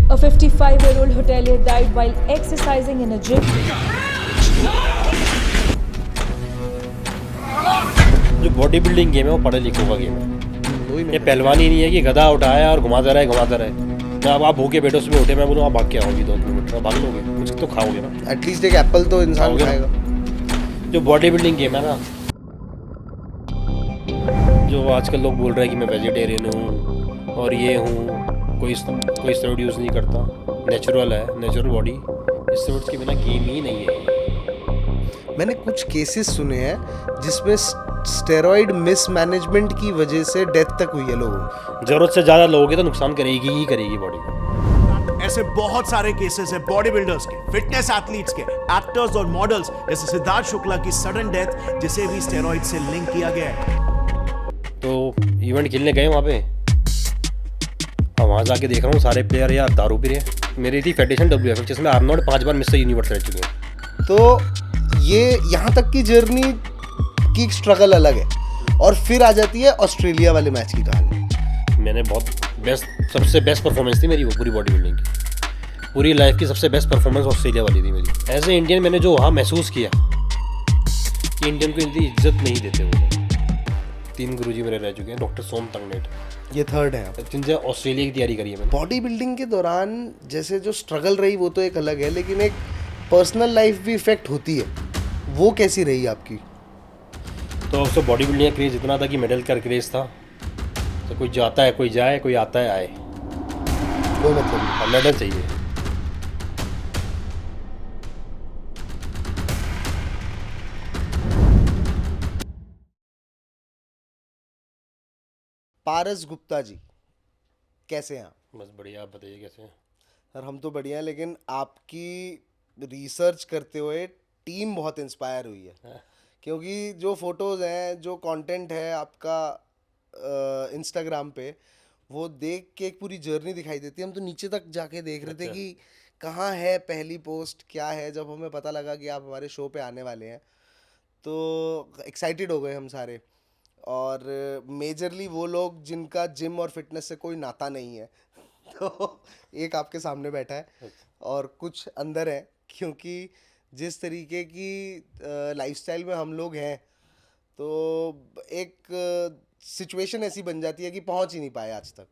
A 55-year-old hotelier died while exercising in a gym. जो body building game है वो पढ़े लिखों का गेम है। ये पहलवानी नहीं है कि गधा उठाया और घुमाता रहे। मैं अब आप भूखे बैठो सुबह उठे मैं बोलूँ आप भाग के आओगी 2 किलोमीटर भाग लोगे, कुछ तो खाओगे ना। एटलीस्ट एक एप्पल तो इंसान खाएगा। जो बॉडी बिल्डिंग गेम है ना, जो आजकल लोग बोल रहे हैं कि मैं वेजिटेरियन हूँ और ये हूँ, कोई स्टेरॉइड यूज़ नहीं करता, नेचुरल है, नेचुरल बॉडी, स्टेरॉइड्स के बिना गेम ही नहीं है। मैंने कुछ केसेस सुने हैं जिसमें स्टेरॉइड मिसमैनेजमेंट की वजह से डेथ तक हुई है लोगों को। ज़रूरत से ज़्यादा लोगे तो नुकसान करेगी ही करेगी बॉडी को। ऐसे बहुत सारे केसेस है बॉडी बिल्डर्स के, फिटनेस एथलीट्स के, एक्टर्स और मॉडल्स जैसे सिद्धार्थ शुक्ला की सडन डेथ जिसे भी स्टेरॉइड से लिंक किया गया है। तो इवेंट खेलने गए वहाँ पे, हाँ वहाँ जाके देख रहा हूँ सारे प्लेयर यार दारू पी रहे हैं। मेरी थी फेडरेशन WFF जिसमें आर्नोल्ड 5 बार मिस्टर यूनिवर्स रह चुके हैं। तो ये यहाँ तक की जर्नी की स्ट्रगल अलग है और फिर आ जाती है ऑस्ट्रेलिया वाले मैच की कहानी। मैंने बहुत सबसे बेस्ट परफॉर्मेंस थी मेरी वो पूरी बॉडी बिल्डिंग की, पूरी लाइफ की सबसे बेस्ट परफॉर्मेंस ऑस्ट्रेलिया वाली थी मेरी। एज ए इंडियन मैंने जो वहाँ महसूस किया कि इंडियन को इतनी इज्जत नहीं देते वो। 3 गुरुजी मेरे रह चुके हैं, डॉक्टर सोम तंगनेट, ये थर्ड है जिनसे ऑस्ट्रेलिया की तैयारी करी है मैंने। बॉडी बिल्डिंग के दौरान जैसे जो स्ट्रगल रही वो तो एक अलग है, लेकिन एक पर्सनल लाइफ भी इफेक्ट होती है, वो कैसी रही आपकी? तो उसको बॉडी बिल्डिंग का क्रेज़ इतना था कि मेडल का क्रेज़ था, तो कोई जाता है कोई जाए, कोई आता है आए, कोई मतलब नहीं। मेडल चाहिए। पारस गुप्ता जी कैसे हैं आप? बस बढ़िया, आप बताइए कैसे हैं? सर हम तो बढ़िया हैं, लेकिन आपकी रिसर्च करते हुए टीम बहुत इंस्पायर हुई है, क्योंकि जो फोटोज़ हैं, जो कंटेंट है आपका इंस्टाग्राम पे, वो देख के एक पूरी जर्नी दिखाई देती है। हम तो नीचे तक जाके देख रहे थे कि कहाँ है पहली पोस्ट, क्या है। जब हमें पता लगा कि आप हमारे शो पे आने वाले हैं तो एक्साइटेड हो गए हम सारे। और मेजरली वो लोग जिनका जिम और फिटनेस से कोई नाता नहीं है तो एक आपके सामने बैठा है और कुछ अंदर है, क्योंकि जिस तरीके की लाइफस्टाइल में हम लोग हैं तो एक सिचुएशन ऐसी बन जाती है कि पहुंच ही नहीं पाए आज तक।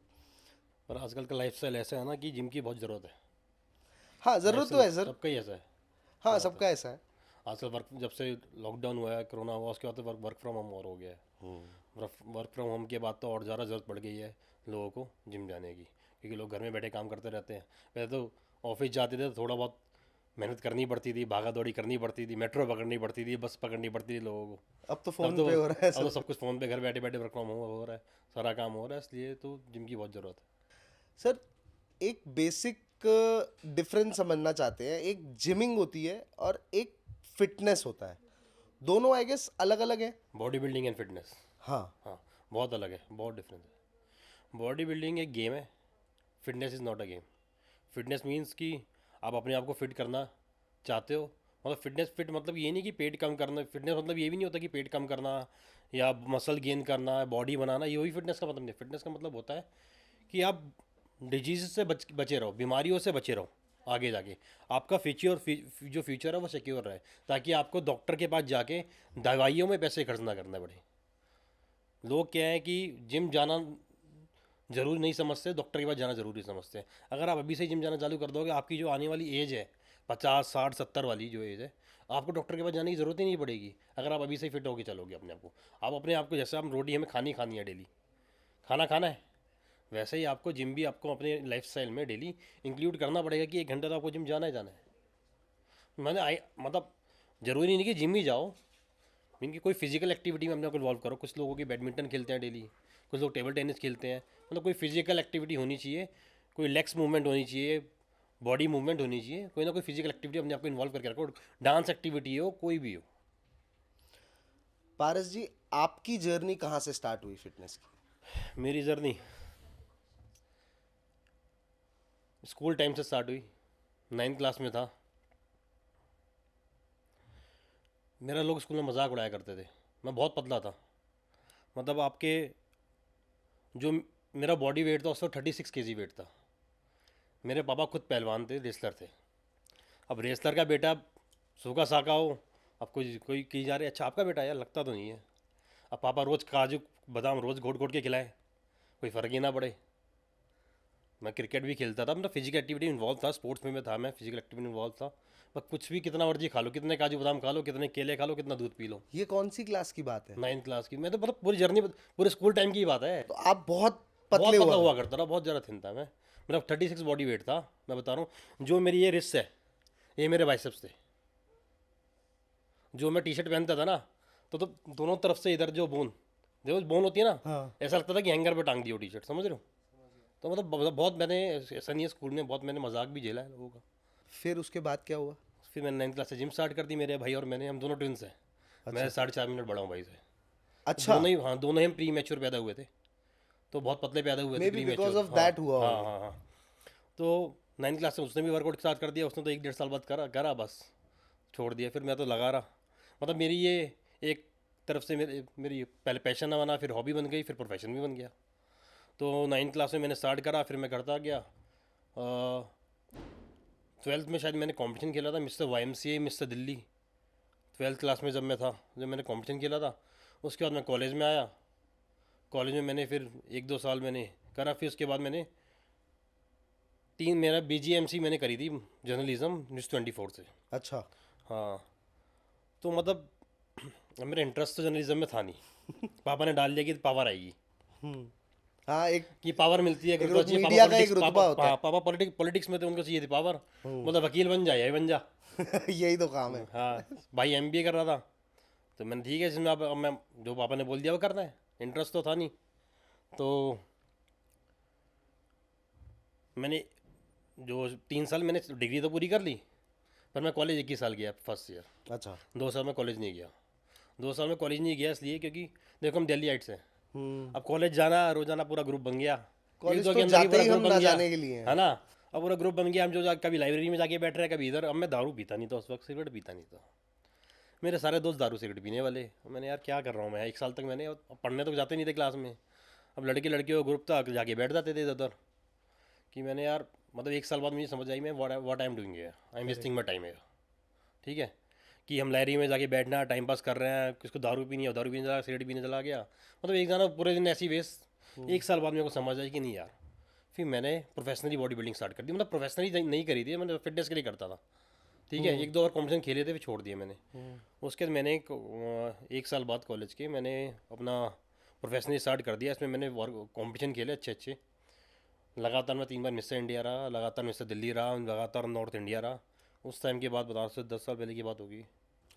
पर आजकल का लाइफस्टाइल ऐसा है ना कि जिम की बहुत ज़रूरत है। हाँ ज़रूरत तो है सर। सबका ही ऐसा है। हाँ सबका ऐसा है। आजकल वर्क जब से लॉकडाउन हुआ है, कोरोना हुआ, उसके बाद तो वर्क फ्रॉम होम और हो गया है। वर्क फ्रॉम होम के बाद तो और ज़्यादा ज़रूरत पड़ गई है लोगों को जिम जाने की, क्योंकि लोग घर में बैठे काम करते रहते हैं। पहले तो ऑफिस जाते थे तो थोड़ा बहुत मेहनत करनी पड़ती थी, भागा दौड़ी करनी पड़ती थी, मेट्रो पकड़नी पड़ती थी, बस पकड़नी पड़ती थी लोगों को। अब तो फ़ोन पे हो रहा है अब तो सब कुछ फ़ोन पे घर बैठे बैठे वर्क फ्रॉम होम हो रहा है, सारा काम हो रहा है, इसलिए तो जिम की बहुत ज़रूरत है। सर एक बेसिक डिफरेंस समझना चाहते हैं। एक जिमिंग होती है और एक फिटनेस होता है, दोनों आई गेस अलग अलग है। बॉडी बिल्डिंग एंड फिटनेस, हाँ हाँ बहुत अलग है, बहुत डिफरेंस है। बॉडी बिल्डिंग एक गेम है, fitness is not a game. Fitness means कि आप अपने आप को फिट करना चाहते हो, मतलब फिटनेस फिट मतलब ये नहीं कि पेट कम करना। फिटनेस मतलब ये भी नहीं होता कि पेट कम करना या मसल गेन करना, बॉडी बनाना, ये वही फिटनेस का मतलब नहीं। फिटनेस का मतलब होता है कि आप डिजीज से बचे रहो, बीमारियों से बचे रहो, आगे जाके आपका जो फ्यूचर है वो सिक्योर रहे, ताकि आपको डॉक्टर के पास जाके दवाइयों में पैसे खर्च ना करना पड़े। लोग क्या है कि जिम जाना ज़रूरी नहीं समझते, डॉक्टर के पास जाना ज़रूरी समझते हैं। अगर आप अभी से जिम जाना चालू कर दोगे, आपकी जो आने वाली एज है 50 60 70 वाली जो एज है, आपको डॉक्टर के पास जाने की ज़रूरत ही नहीं पड़ेगी, अगर आप अभी से फिट होकर चलोगे अपने आप को। आप अपने आप को, जैसे हम रोटी हमें खानी है डेली, खाना है, वैसे ही आपको जिम भी आपको अपने लाइफस्टाइल में डेली इंक्लूड करना पड़ेगा कि 1 घंटा तो आपको जिम जाना है। मतलब ज़रूरी नहीं कि जिम ही जाओ, इनकी कोई फिजिकल एक्टिविटी में अपने को इन्वॉल्व करो। कुछ लोगों की बैडमिंटन खेलते हैं डेली, कुछ लोग टेबल टेनिस खेलते हैं, मतलब कोई फिजिकल एक्टिविटी होनी चाहिए, कोई लेग्स मूवमेंट होनी चाहिए, बॉडी मूवमेंट होनी चाहिए, कोई ना कोई फिजिकल एक्टिविटी अपने आप को इन्वॉल्व करके रखो। डांस एक्टिविटी हो, कोई भी हो। पारस जी आपकी जर्नी कहाँ से स्टार्ट हुई फिटनेस की? मेरी जर्नी स्कूल टाइम से स्टार्ट हुई। 9th क्लास में था, मेरा लोग स्कूल में मजाक उड़ाया करते थे, मैं बहुत पतला था। मतलब आपके जो मेरा बॉडी वेट था उस वक्त 36 kg वेट था, मेरे पापा खुद पहलवान थे, रेसलर थे। अब रेसलर का बेटा सूखा साका हो, अब कोई कोई की जा रही है, अच्छा आपका बेटा यार, लगता तो नहीं है। अब पापा रोज़ काजू बादाम रोज़ घोट घोट के खिलाए, कोई फ़र्क ही ना पड़े। मैं क्रिकेट भी खेलता था, मतलब फिजिकल एक्टिविटी इन्वॉल्व था, स्पोर्ट्स में था, मैं फिजिकल एक्टिविटी इन्वॉल्व था। पर कुछ भी कितना मर्जी खा लो, कितने काजू बादाम खा लो, कितने केले खा लो, कितना दूध पी लो। ये कौन सी क्लास की बात है? 9th क्लास की, मैं तो मतलब पूरी जर्नी, पूरे स्कूल टाइम की ही बात है। तो आप बहुत बहुत पतले पतला हुआ हुआ करता था, बहुत ज़्यादा थिन था मैं। मेरा 36 बॉडी वेट था, मैं बता रहा हूँ। जो मेरी ये रिस्ट है, ये मेरे बाइसेप्स थे। जो मैं टी शर्ट पहनता था ना, तो दोनों तरफ से इधर जो बोन, जो बोन होती है ना, हाँ। ऐसा लगता था कि हैंगर पे टांग दी हो टी शर्ट, समझ रहे हो। तो मतलब बहुत मैंने, ऐसा नहीं है, स्कूल में बहुत मैंने मजाक भी झेला है लोगों का। फिर उसके बाद क्या हुआ? फिर मैंने 9th क्लास से जिम स्टार्ट कर दी। मेरे भाई और मैंने, हम दोनों ट्विंस हैं। मैं 4.5 मिनट बड़ा हूँ भाई से। अच्छा, दोनों ही, हाँ दोनों ही हम प्री मैच्योर पैदा हुए थे, तो बहुत पतले पैदा हुए थे, may be pre because mature. Of that हुआ हाँ होगा। हाँ हाँ। तो 9th क्लास में उसने भी वर्कआउट स्टार्ट कर दिया, उसने तो 1-1.5 साल बाद करा करा बस छोड़ दिया। फिर मैं तो लगा रहा, मतलब मेरी ये एक तरफ से मेरी पहले पैशन ना बना, फिर हॉबी बन गई, फिर प्रोफेशन भी बन गया। तो 9th क्लास में मैंने स्टार्ट करा, फिर मैं करता गया। 12th में शायद मैंने कंपटीशन खेला था, mister YMCA, mister Delhi. 12th class में जब मैं था, जब मैंने कंपटीशन खेला था, उसके बाद मैं कॉलेज में आया। कॉलेज में मैंने फिर 1-2 साल मैंने करा, फिर उसके बाद मैंने मेरा BGMC मैंने करी थी, जर्नलिज्म, न्यूज़ 24 से। अच्छा, हाँ, तो मतलब मेरा इंटरेस्ट तो जर्नलिज्म में था नहीं। पापा ने डाल दिया कि पावर आएगी, हाँ, एक कि पावर मिलती है, एक तो अच्छी मीडिया का एक रुतबा होता है। पापा पॉलिटिक्स में थे, उनको चाहिए थी पावर। मतलब वकील बन जाए, बन जा। यही तो काम है। हाँ, भाई MBA कर रहा था, तो मैंने ठीक है, इसमें अब मैं जो पापा ने बोल दिया वो करना है, इंटरेस्ट तो था नहीं। तो मैंने जो 3 साल मैंने डिग्री तो पूरी कर ली, पर मैं कॉलेज 21 साल गया, फर्स्ट ईयर। अच्छा। 2 साल में कॉलेज नहीं गया। 2 साल में कॉलेज नहीं गया इसलिए क्योंकि देखो हम दिल्ली आइट से हैं। अब कॉलेज जाना, रोजाना पूरा ग्रुप बन गया। कॉलेज 1-2 तो के अंदर जाते पूरा ही ग्रुप हम बन ना गया, जाने के लिए हैं। है ना। अब पूरा ग्रुप बन गया, हम कभी लाइब्रेरी में जाके बैठ रहे हैं, कभी इधर। अब मैं दारू पीता नहीं था उस वक्त, सिगरेट पीता नहीं था। मेरे सारे दोस्त दारू सिगरेट पीने वाले। मैंने यार क्या कर रहा हूँ मैं, 1 साल तक मैंने, पढ़ने तो जाते नहीं थे क्लास में। अब लड़के लड़कियों का ग्रुप था, जाके बैठ जाते थे इधर उधर। कि मैंने यार, मतलब 1 साल बाद मुझे समझ आई, मैं what I am doing here, I am wasting my time here. ठीक है, कि हम लाइब्रेरी में जाके बैठना, टाइम पास कर रहे हैं, किसको दारू पीनी है दारू पीने चला, सिगरेट पीने चला गया। मतलब एक जाना पूरे दिन ऐसी वेस्ट। 1 साल बाद मेरे को समझ आई कि नहीं यार। फिर मैंने प्रोफेशनली बॉडी बिल्डिंग स्टार्ट कर दी। मतलब प्रोफेशनली नहीं करी थी, मैंने फिटनेस के लिए करता था। ठीक है, 1-2 और कॉम्पिटिशन खेले थे, फिर छोड़ दिए मैंने। उसके बाद मैंने 1 साल बाद कॉलेज के मैंने अपना प्रोफेशनली स्टार्ट कर दिया। इसमें मैंने कॉम्पिटिशन खेले अच्छे अच्छे। लगातार मैं 3 बार मिस्टर इंडिया रहा, लगातार मिस्टर दिल्ली रहा, लगातार नॉर्थ इंडिया रहा। उस टाइम के बाद बता से 10 साल पहले की बात होगी।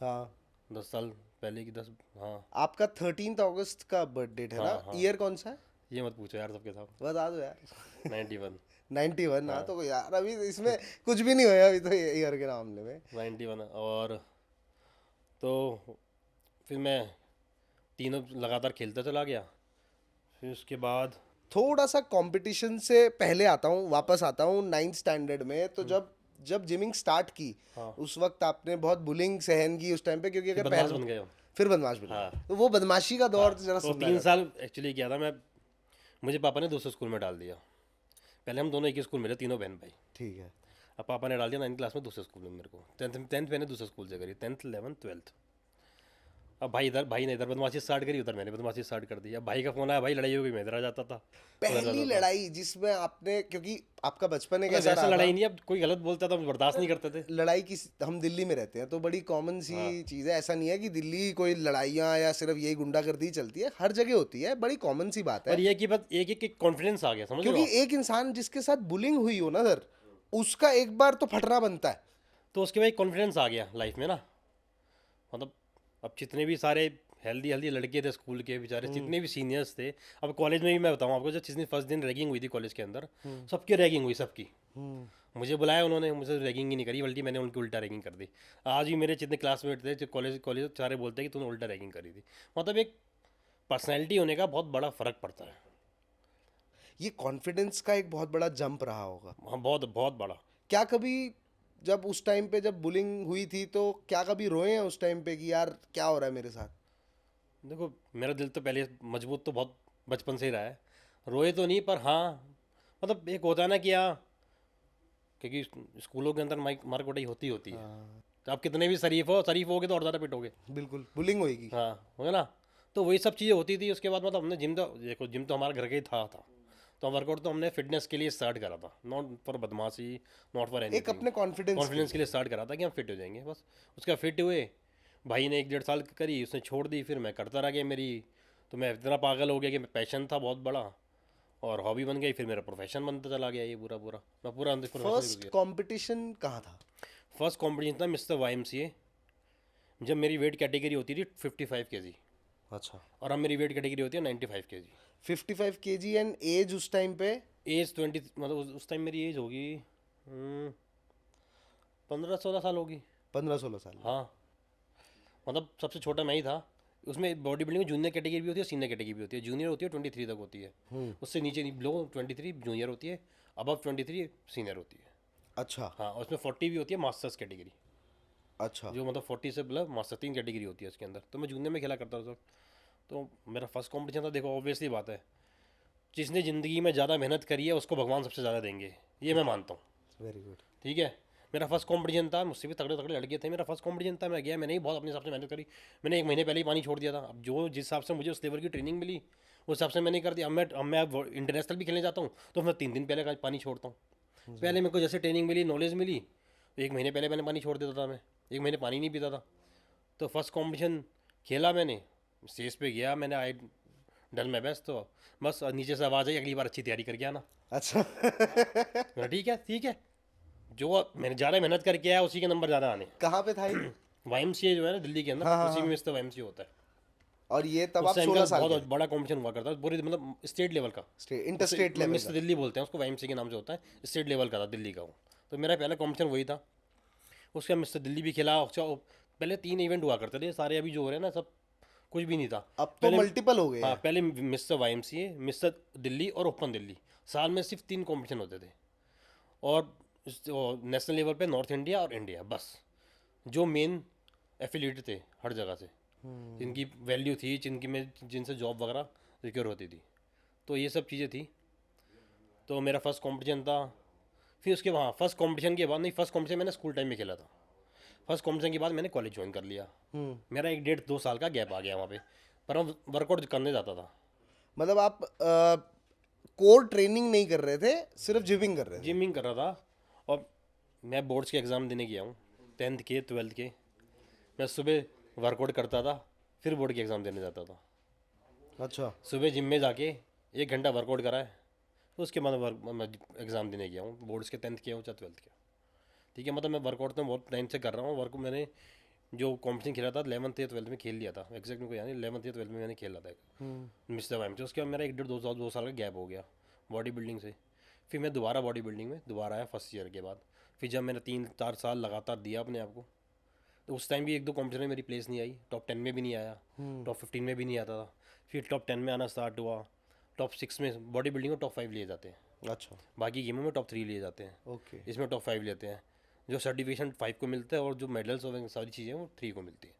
हाँ, 10 साल पहले की 10, हाँ। आपका 13 अगस्त का बर्थ डेट है ना? हाँ। ईयर कौन सा है? ये मत पूछो यार, सबके साथ। बता दो यार। 91। 91। हाँ, तो यार अभी इसमें कुछ भी नहीं होया अभी तो ईयर के मामले में। 91। और तो फिर मैं तीनों लगातार खेलता चला गया। फिर उसके बाद थोड़ा सा कंपटीशन से पहले आता हूँ, वापस आता हूँ 9th स्टैंडर्ड में। तो जब जिमिंग स्टार्ट की, उस वक्त आपने बहुत बुलिंग सहन की उस टाइम पे, क्योंकि अगर बदमाश बन गए हो। फिर बदमाश बना। तो वो बदमाशी का दौर जरा तो सुनना 3 है। साल एक्चुअली किया था मैं। मुझे पापा ने दूसरे स्कूल में डाल दिया। पहले हम दोनों एक ही स्कूल में थे, तीनों बहन भाई। ठीक है। अब पापा ने डाल दिया 9th क्लास में दूसरे स्कूल में मेरे को। 10th मैंने दूसरे स्कूल से करी, 10th 11th 12th। अब भाई ने इधर बदमाशी स्टार्ट करी, उधर मैंने बदमाशी स्टार्ट कर दी। अब भाई का फोन आया, भाई लड़ाई हो गई, मैं इधर आ जाता था। पहली लड़ाई जिसमें आपने, क्योंकि आपका बचपन एक ऐसा ऐसा रहा लड़ाई नहीं, अब कोई गलत बोलता था हम बर्दाश्त नहीं करते थे। लड़ाई की, हम दिल्ली में रहते हैं तो बड़ी कॉमन सी चीज़ है। ऐसा नहीं है कि दिल्ली कोई लड़ाइयाँ या सिर्फ यही गुंडागर्दी चलती है, हर जगह होती है, बड़ी कॉमन सी बात है। और ये कि बस एक कॉन्फिडेंस आ गया, समझ लो। क्योंकि एक इंसान जिसके साथ बुलिंग हुई हो ना सर, उसका एक बार तो फटना बनता है। तो उसके बाद एक कॉन्फिडेंस आ गया लाइफ में ना। मतलब अब जितने भी सारे हेल्दी लड़के थे स्कूल के बेचारे, जितने भी सीनियर्स थे। अब कॉलेज में भी मैं बताऊँ आपको, जब जिस दिन फर्स्ट दिन रैगिंग हुई थी कॉलेज के अंदर, सबकी रैगिंग हुई, सबकी। मुझे बुलाया उन्होंने, मुझे रैगिंग ही नहीं करी, बल्कि मैंने उनकी उल्टा रैगिंग कर दी। आज भी मेरे जितने क्लासमेट थे जो कॉलेज सारे बोलते हैं कि तूने उल्टा रैगिंग करी थी। मतलब एक पर्सनैलिटी होने का बहुत बड़ा फ़र्क पड़ता है। ये कॉन्फिडेंस का एक बहुत बड़ा जंप रहा होगा। हाँ, बहुत बहुत बड़ा। क्या कभी जब उस टाइम पे जब बुलिंग हुई थी तो क्या कभी रोए हैं उस टाइम पे कि यार क्या हो रहा है मेरे साथ? देखो, मेरा दिल तो पहले मजबूत तो बहुत बचपन से ही रहा है। रोए तो नहीं, पर हाँ, मतलब एक होता है ना कि हाँ, क्योंकि स्कूलों के अंदर मार कुटाई होती है। तो आप कितने भी शरीफ होगे तो और ज़्यादा पिटोगे। बिल्कुल बुलिंग होएगी। हाँ, होगा ना। तो वही सब चीज़ें होती थी। उसके बाद मतलब हमने जिम तो हमारे घर के ही था। तो वर्कआउट तो हमने फिटनेस के लिए स्टार्ट करा था, नॉट फॉर बदमाशी, नॉट फॉर एक अपने कॉन्फिडेंस के लिए स्टार्ट करा था कि हम फिट हो जाएंगे बस। उसका फिट हुए, भाई ने 1-1.5 साल करी, उसने छोड़ दी, फिर मैं करता रह गया। तो मैं इतना पागल हो गया कि पैशन था बहुत बड़ा और हॉबी बन गई, फिर मेरा प्रोफेशन बनता चला गया ये पूरा मैं पूरा अंदर फर्स्ट कंपटीशन कहाँ था? फर्स्ट कॉम्पिटिशन था मिस्टर YMCA, जब मेरी वेट कैटेगरी होती थी 55 kg अच्छा, और अब मेरी वेट कैटेगरी होती है 95 kg। 55 kg एंड एज उस टाइम पे? एज 20, मतलब उस टाइम मेरी एज होगी 15-16 साल होगी। 15-16 साल। हाँ, मतलब सबसे छोटा मैं ही था। उसमें बॉडी बिल्डिंग में जूनियर कैटेगरी भी होती है, सीनियर कैटेगरी भी होती है। जूनियर होती है 23 तक होती है, उससे नीचे बिलो 23 जूनियर होती है, अबव 23 सीनियर होती है। अच्छा हाँ, और उसमें 40 भी होती है मास्टर्स कैटेगरी, अच्छा। जो मतलब 40 से प्लस मास्टर 3 कैटेगरी होती है उसके अंदर। तो मैं जूनियर में खेला करता था उस वक्त। तो मेरा फर्स्ट कॉम्पिटिशन था। देखो ऑब्वियसली बात है, जिसने ज़िंदगी में ज़्यादा मेहनत करी है उसको भगवान सबसे ज़्यादा देंगे, ये मैं मानता हूँ। Very good. ठीक है, मेरा फर्स्ट कंपटीशन था, मुझसे भी तगड़े तगड़े लड़के थे। मेरा फर्स्ट कंपटीशन था, मैं गया, मैंने ही बहुत अपने हिसाब से मेहनत करी। मैंने 1 महीने पहले ही पानी छोड़ दिया था। अब जिस हिसाब से मुझे उस लेवल की ट्रेनिंग मिली उस हिसाब से मैंने कर दिया। अब मैं इंटरनेशनल भी खेलने जाता हूँ तो मैं 3 दिन पहले का पानी छोड़ता हूँ। पहले मेरे को जैसे ट्रेनिंग मिली, नॉलेज मिली, तो 1 महीने पहले मैंने पानी छोड़ देता था। मैं 1 महीने पानी नहीं पीता था। तो फर्स्ट कॉम्पिटिशन खेला मैंने, स्टेज पे गया, मैंने आई डन माय बेस्ट। तो बस नीचे से आवाज़ आई, अगली बार अच्छी तैयारी करके आना। अच्छा ठीक है, जो मैंने ज़्यादा मेहनत करके आया उसी के नंबर ज़्यादा आने। कहाँ पे था ये? YMCA जो है ना दिल्ली के अंदर, उसी में मिस्टर YMCA होता है। और ये तब उस आप टाइम 16 का साल बहुत के? बड़ा कंपटीशन हुआ करता था, पूरे मतलब स्टेट लेवल का, inter state level mister Delhi बोलते हैं उसको, YMCA के नाम से होता है, स्टेट लेवल का था दिल्ली का वो। तो मेरा पहला कंपटीशन वही था। उसका मिस्टर दिल्ली भी खेला। पहले 3 इवेंट हुआ करते थे, सारे अभी जो हो रहे हैं ना सब कुछ भी नहीं था। अब तो मल्टीपल हो गए हाँ, हैं। पहले मिस्टर YMCA, मिस्टर दिल्ली और ओपन दिल्ली, साल में सिर्फ 3 कंपटीशन होते थे। और नेशनल लेवल पे नॉर्थ इंडिया और इंडिया, बस जो मेन एफिलिएटेड थे हर जगह से, जिनकी वैल्यू थी, जिनसे जॉब वगैरह सिक्योर होती थी। तो ये सब चीज़ें थी। तो मेरा फर्स्ट कंपटीशन था। फिर उसके वहाँ फर्स्ट कंपटीशन के बाद, नहीं, फर्स्ट कंपटीशन मैंने स्कूल टाइम में खेला था। फर्स्ट कंपटीशन के बाद मैंने कॉलेज ज्वाइन कर लिया। मेरा 1-1.5-2 साल का गैप आ गया वहाँ पे, पर मैं वर्कआउट करने जाता था। मतलब आप कोर ट्रेनिंग नहीं कर रहे थे, सिर्फ जिमिंग कर रहे थे? जिमिंग कर रहा था। और मैं बोर्ड्स के एग्ज़ाम देने गया हूँ, 10th के 12th के। मैं सुबह वर्कआउट करता था, फिर बोर्ड के एग्ज़ाम देने जाता था। अच्छा। सुबह जिम में जाके 1 घंटा वर्कआउट कराए, तो उसके बाद मैं एग्ज़ाम देने गया हूँ, बोर्ड्स के 10th के हो चाहे 12th के। ठीक है, मतलब मैं वर्कआउट तो बहुत टाइम से कर रहा हूँ। वर्क मैंने जो कॉम्पिटिशन खेला था 11th या 12th में खेल लिया था, एग्जैक्ट मेरे को याद नहीं, 11th या 12th में मैंने खेला था मिस्टर वाइम से। उसके बाद मेरा 1-1.5-2 साल का गैप हो गया बॉडी बिल्डिंग से। फिर मैं दोबारा बॉडी बिल्डिंग में दोबारा आया फर्स्ट ईयर के बाद। फिर जब मैंने 3-4 साल लगातार दिया अपने आप को, तो उस टाइम भी 1-2 कॉम्पिटिशन में मेरी प्लेस नहीं आई, टॉप 10 में भी नहीं आया, टॉप 15 में भी नहीं आता था। फिर टॉप 10 में आना स्टार्ट हुआ, टॉप 6 में। बॉडी बिल्डिंग में टॉप 5 लिए जाते हैं, अच्छा बाकी गेमों में टॉप 3 लिए जाते हैं, ओके। इसमें टॉप 5 लेते हैं। जो सर्टिफिकेशन 5 को मिलता है और जो मेडल्स और सारी चीज़ें वो 3 को मिलती है।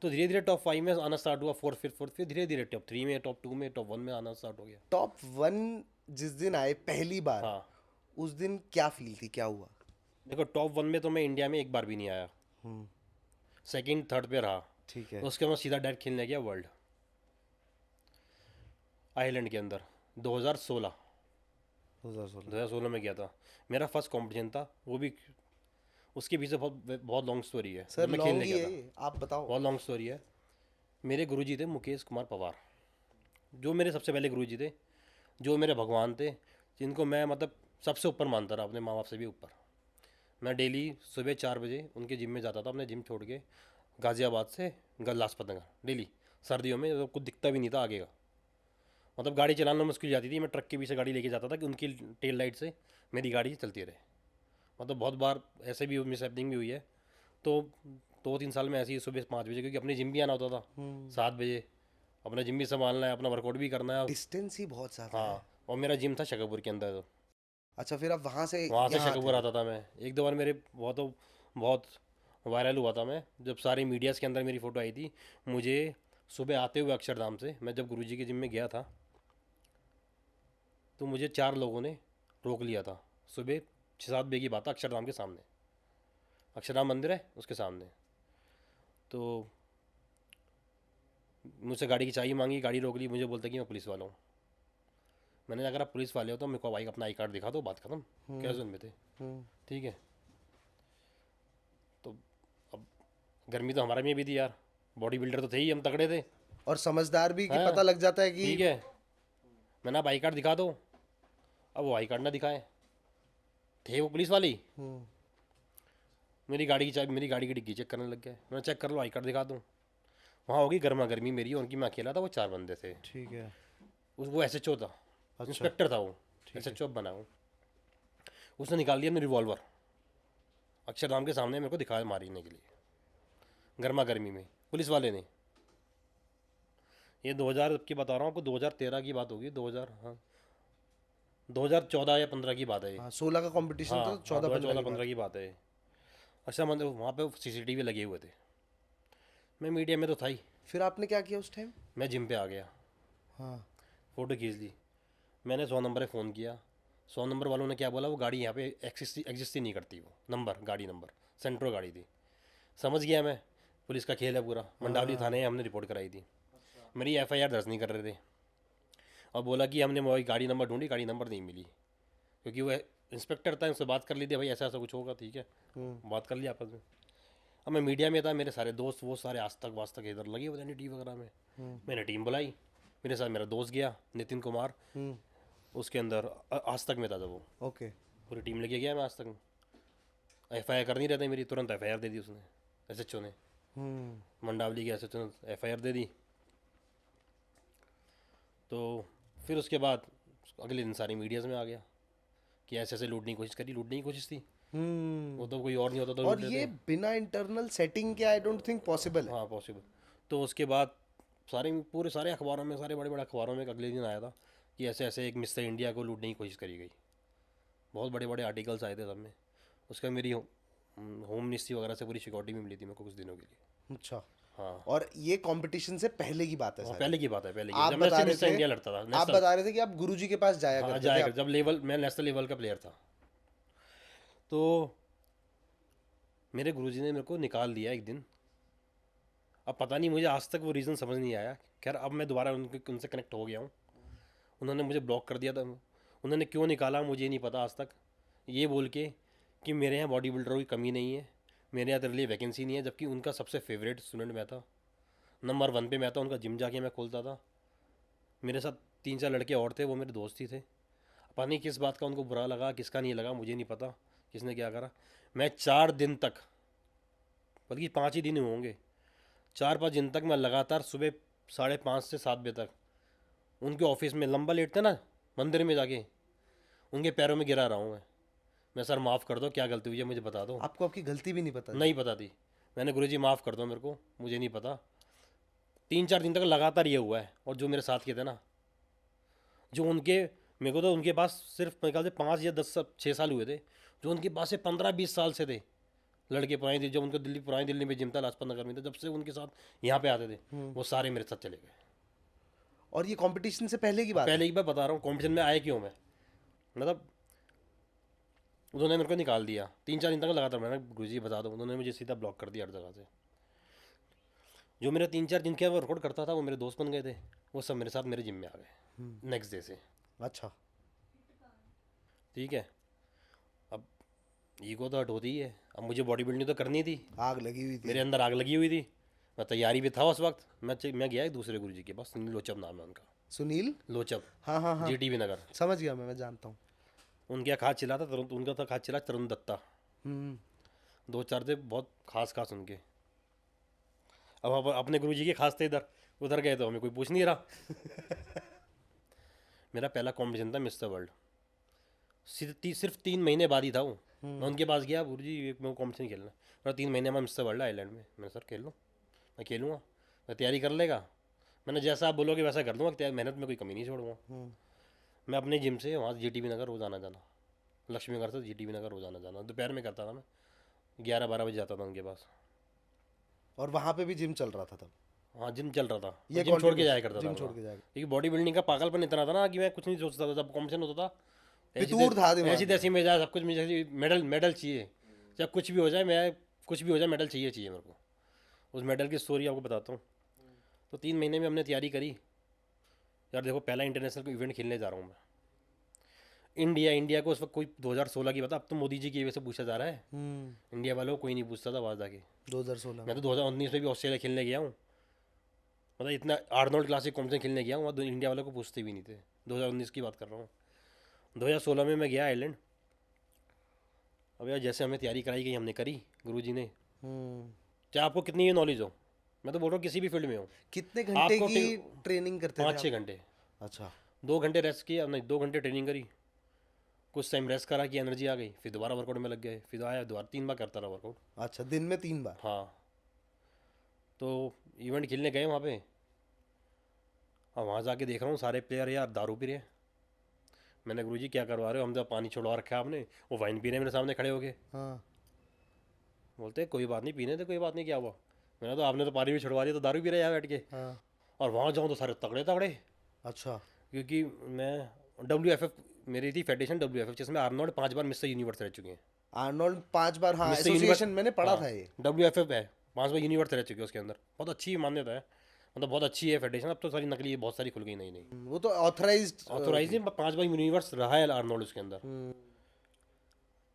तो धीरे धीरे टॉप 5 में आना स्टार्ट हुआ, 4 फिर धीरे धीरे टॉप 3 में, टॉप 2 में, टॉप 1 में आना स्टार्ट हो गया। टॉप 1 जिस दिन आए पहली बार, हाँ, उस दिन क्या फील थी, क्या हुआ? देखो टॉप 1 में तो मैं इंडिया में एक बार भी नहीं आया, सेकंड थर्ड पे रहा। ठीक है। उसके बाद सीधा डायरेक्ट खेलने गया वर्ल्ड आयरलैंड के अंदर 2016 2016 में गया था। मेरा फर्स्ट कंपटीशन था वो भी। उसके पीछे बहुत लॉन्ग स्टोरी है। सर जब मैं लॉन्ग खेलने ही गया है था, ये, आप बताओ। बहुत लॉन्ग स्टोरी है। मेरे गुरुजी थे मुकेश कुमार पवार, जो मेरे सबसे पहले गुरुजी थे, जो मेरे भगवान थे, जिनको मैं मतलब सबसे ऊपर मानता रहा, अपने माँ बाप से भी ऊपर। मैं डेली सुबह 4 बजे उनके जिम में जाता था, अपने जिम छोड़ के गाज़ियाबाद से लाजपत नगर डेली। सर्दियों में तो कुछ दिखता भी नहीं था आगे का, मतलब गाड़ी चलाना मुश्किल जाती थी। मैं ट्रक के पीछे गाड़ी लेके जाता था कि उनकी टेल लाइट से मेरी गाड़ी चलती रहे। मतलब बहुत बार ऐसे भी मिस हैपनिंग भी हुई है। तो 2-3 साल में ऐसे ही सुबह 5 बजे, क्योंकि अपने जिम भी आना होता था 7 बजे, अपना जिम भी संभालना है, अपना वर्कआउट भी करना है। डिस्टेंस ही बहुत ज़्यादा है। हाँ, और मेरा जिम था शकरपुर के अंदर। तो अच्छा, फिर आप वहाँ से वहाँ से यहाँ शकरपुर आते आता था मैं। एक दो बार मेरे बहुत वायरल हुआ था मैं, जब सारे मीडियाज़ के अंदर मेरी फ़ोटो आई थी। मुझे सुबह आते हुए अक्षरधाम से, मैं जब गुरुजी के जिम में गया था, तो मुझे 4 लोगों ने रोक लिया था सुबह 6-7 बजे की बात है, अक्षरधाम के सामने, अक्षरधाम मंदिर है उसके सामने। तो मुझसे गाड़ी की चाबी मांगी, गाड़ी रोक ली, मुझे बोलता कि मैं पुलिस वाला हूँ। मैंने कहा अगर आप पुलिस वाले हो तो मेरे को भाई अपना आई कार्ड दिखा दो, बात खत्म, क्या जोन में थे, ठीक है। तो अब गर्मी तो हमारा में भी थी यार, बॉडी बिल्डर तो थे ही, हम तगड़े थे, और समझदार भी कि हाँ। पता लग जाता है कि ठीक है। मैंने आप आई कार्ड दिखा दो, अब वो आई कार्ड ना दिखाए, थे वो पुलिस वाली, मेरी गाड़ी की चाबी, मेरी गाड़ी की डिग्गी चेक करने लग गए। मैं चेक कर लो, आई कार्ड दिखा दूँ। वहाँ होगी गर्मा गर्मी मेरी और उनकी, मैं अकेला था, वो 4 बंदे थे। ठीक है। वो SHO था, इंस्पेक्टर था वो, SHO बना वो। उसने निकाल दिया अपनी रिवॉल्वर, अक्षरधाम के सामने मेरे को दिखाया मारने के लिए, गर्मा गर्मी में, पुलिस वाले ने। ये 2000 की बता रहा हूँ आपको, 2013 की बात होगी, 2000, हाँ 2014 या 15 की बात है ये। हाँ 16 का कंपटीशन हाँ, था, 14-15 की बात है ये। अच्छा मतलब वहाँ पे CCTV लगे हुए थे, मैं मीडिया में तो था ही, फिर आपने क्या किया उस टाइम? मैं जिम पे आ गया, हाँ। फ़ोटो खींच ली। मैंने 100 नंबर पे फ़ोन किया, 100 नंबर वालों ने क्या बोला, वो गाड़ी यहाँ पे एग्जिस्ट ही नहीं करती, वो नंबर, गाड़ी नंबर सेंट्रो गाड़ी थी। समझ गया मैं, पुलिस का खेल है पूरा। मंडावली थाने हमने रिपोर्ट कराई थी, मेरी FIR दर्ज नहीं कर रहे थे, और बोला कि हमने वही गाड़ी नंबर ढूंढी, गाड़ी नंबर नहीं मिली, क्योंकि वो इंस्पेक्टर था, उससे बात कर ली थी, भाई ऐसा ऐसा कुछ होगा, ठीक है, बात कर लिया आपस में। अब मैं मीडिया में था, मेरे सारे दोस्त वो सारे आज तक वास्तक इधर लगे हुए थे NDTV वगैरह में। मैंने टीम बुलाई, मेरे साथ मेरा दोस्त गया नितिन कुमार, उसके अंदर आज तक में था जब वो, ओके। पूरी टीम लेके गया मैं आज तक। FIR कर नहीं रहते मेरी, तुरंत FIR दे दी उसने, SHO ने, मंडावली के SHO ने FIR दे दी। तो फिर उसके बाद अगले दिन सारी मीडियाज़ में आ गया कि ऐसे ऐसे लूटने की कोशिश थी। वो तो कोई और नहीं होता तो और लूट ये लेते। बिना इंटरनल सेटिंग के आई डोंट थिंक पॉसिबल है। हाँ पॉसिबल। तो उसके बाद पूरे सारे अखबारों में, सारे बड़े बड़े अखबारों में अगले दिन आया था कि ऐसे ऐसे एक मिस्टर इंडिया को लूटने की कोशिश करी गई। बहुत बड़े बड़े आर्टिकल्स आए थे सब में। उसका मेरी होम मिनिस्ट्री वगैरह से पूरी सिक्योरिटी भी मिली थी मेरे को कुछ दिनों के लिए। अच्छा। हाँ। और ये कंपटीशन से पहले की बात है और सारी। पहले की बात है, पहले की आप जब मैं बता सिर्फ रहे मिस्टर थे, इंडिया लड़ता था, आप नेशनल। बता रहे थे कि आप गुरुजी के पास जाया हाँ करते जाया थे। कर, जब लेवल मैं नेशनल लेवल का प्लेयर था तो मेरे गुरुजी ने मेरे को निकाल दिया एक दिन। अब पता नहीं, मुझे आज तक वो रीज़न समझ नहीं आया। खैर अब मैं दोबारा उनसे कनेक्ट हो गया हूँ। उन्होंने मुझे ब्लॉक कर दिया था, उन्होंने क्यों निकाला मुझे नहीं पता आज तक। ये बोल के कि मेरे यहाँ बॉडी बिल्डरों की कमी नहीं है, मेरे यहाँ तेरे लिए वैकेंसी नहीं है, जबकि उनका सबसे फेवरेट स्टूडेंट मैं था, नंबर 1 पे मैं था। उनका जिम जाके मैं खोलता था। मेरे साथ 3-4 लड़के और थे, वो मेरे दोस्त ही थे। पता नहीं किस बात का उनको बुरा लगा, किसका नहीं लगा, मुझे नहीं पता किसने क्या करा। मैं 4 दिन तक, बल्कि 5 ही दिन होंगे, 4-5 दिन तक मैं लगातार सुबह 5:30 से 7 बजे तक उनके ऑफिस में लंबा लेटते ना, मंदिर में जाके उनके पैरों में गिरा रहा हूँ मैं सर माफ़ कर दो, क्या गलती हुई है मुझे बता दो। आपको आपकी गलती भी नहीं पता? नहीं पता थी। मैंने गुरुजी माफ़ कर दो मेरे को, मुझे नहीं पता। 3-4 दिन तक लगातार ये हुआ है। और जो मेरे साथ के थे ना, जो उनके, मेरे को तो उनके पास सिर्फ मेरे ख्याल से 5 या 6 साल हुए थे, जो उनके पास से 15-20 साल से थे लड़के पुरानी थी। जब उनको पुरानी दिल्ली में जिम था, लाजपत नगर में था, जब से उनके साथ यहाँ पे आते थे वो सारे मेरे साथ चले गए। और ये कंपटीशन से पहले की बात है? पहले ही मैं बता रहा हूँ कॉम्पिटिशन में आए क्यों मैं, मतलब उन्होंने मेरे को निकाल दिया। 3-4 दिन तक लगातार मैंने गुरुजी बता दो, उन्होंने मुझे सीधा ब्लॉक कर दिया हर जगह से। जो मेरे 3-4 दिन के वो रिकॉर्ड करता था, वो मेरे दोस्त बन गए थे, वो सब मेरे साथ मेरे जिम में आ गए नेक्स्ट डे से। अच्छा। ठीक है। अब ईगो तो हट होती ही है। अब मुझे बॉडी बिल्डिंग तो करनी थी, आग लगी हुई थी। मेरे अंदर आग लगी हुई थी, मैं तैयारी भी था उस वक्त। मैं गया एक दूसरे गुरुजी के पास, सुनील लोचब नाम है उनका। सुनील? लोचब, हाँ हाँ हाँ, GTV नगर। समझ गया मैं जानता हूँ। उनके यहाँ खास चिल्ला था तरुण, उनका था खास चिल्ला तरुण दत्ता। 2-4 थे बहुत खास उनके। अब अपने गुरुजी के खास थे, इधर उधर गए तो हमें कोई पूछ नहीं रहा। मेरा पहला कॉम्पिटिशन था मिस्टर वर्ल्ड, सिर्फ 3 महीने बाद ही था वो। मैं उनके पास गया, गुरुजी एक मैं कॉम्पिटिशन खेलना, और 3 महीने में मिस्टर वर्ल्ड आइलैंड में। मैं सर खेल लो, मैं खेलूँगा, मैं तैयारी कर लेगा, मैंने जैसा आप बोलोगे वैसा कर दूँगा, मेहनत में कोई कमी नहीं छोड़ूंगा। मैं अपने जिम से वहाँ GTV नगर रोज़ आना जाना, लक्ष्मी नगर से GTV नगर रोज़ आना जाना, दोपहर में करता था मैं, 11-12 बजे जाता था उनके पास। और वहाँ पे भी जिम चल रहा था तब? हाँ जिम चल रहा था, ये जिम छोड़ के जाया करता था। जिम छोड़ के जाएगा? क्योंकि बॉडी बिल्डिंग का पागलपन इतना था ना कि मैं कुछ नहीं सोचता था। जब कॉम्पिटिशन होता था फितूर था दिमाग ऐसी तैसी में जाए सब कुछ मुझे मेडल मेडल चाहिए, चाहे कुछ भी हो जाए, मैं कुछ भी हो जाए मेडल चाहिए चाहिए मेरे को। उस मेडल की स्टोरी आपको बताता हूँ। तो 3 महीने में हमने तैयारी करी यार। देखो पहला इंटरनेशनल इवेंट खेलने जा रहा हूँ मैं इंडिया को। उस वक्त कोई 2016 की बता, अब तो मोदी जी की वजह से पूछा जा रहा है। इंडिया वालों को कोई नहीं पूछता था बाहर जाके। 2016 मैं तो 2019 में भी ऑस्ट्रेलिया खेलने गया हूँ, मतलब इतना आर्नोल्ड क्लासिक कॉम्पिटिशन खेलने गया हूँ, वहाँ इंडिया वालों को पूछते भी नहीं थे। 2019 की बात कर रहा हूँ। 2016 में मैं गया आयरलैंड। अब यार जैसे हमें तैयारी कराई गई हमने करी गुरुजी ने। चाहे आपको कितनी नॉलेज हो, मैं तो बोल रहा हूँ किसी भी फील्ड में हो, कितने घंटे आपको की ट्रेनिंग करते थे 5-6 आप? घंटे। अच्छा 2 घंटे रेस्ट किया, नहीं 2 घंटे ट्रेनिंग करी, कुछ टाइम रेस्ट करा कि एनर्जी आ गई, फिर दोबारा वर्कआउट में लग गए, फिर आया दोबारा 3 बार करता रहा वर्कआउट। अच्छा, दिन में 3 बार? हाँ। तो इवेंट खेलने गए वहाँ पे। अब वहाँ जाके देख रहा हूँ सारे प्लेयर यार दारू पी रहे हैं। मैंने गुरुजी क्या करवा रहे हो, हम तो पानी छोड़वा रखा है आपने, वो वाइन पी रहे हैं मेरे सामने खड़े होके। हाँ बोलते कोई बात नहीं, पीने थे, कोई बात नहीं, क्या हुआ। मैंने तो आपने तो पानी भी छुड़वा दिया, तो दारू पी रहे हैं यहाँ बैठ के। हाँ। और वहाँ जाऊँ तो सारे तगड़े तगड़े, अच्छा क्योंकि मैं WFF मेरी थी फेडरेशन WFF, जिसमें आर्नोल्ड 5 बार मिस्टर यूनिवर्स रह चुके हैं। आर्नोल्ड 5 बार, हाँ मिस्टर एसोसिएशन मैंने पढ़ा हाँ, था ये। WFF है, 5 बार यूनिवर्स रह चुके हैं उसके अंदर। बहुत अच्छी मान्यता है, मतलब बहुत अच्छी है फेडरेशन। अब तो सारी नकली बहुत सारी खुल गई नई नई। वो तो ऑथराइज्ड। ऑथोराइज 5 बार यूनिवर्स रहा है आर्नोल्ड उसके अंदर।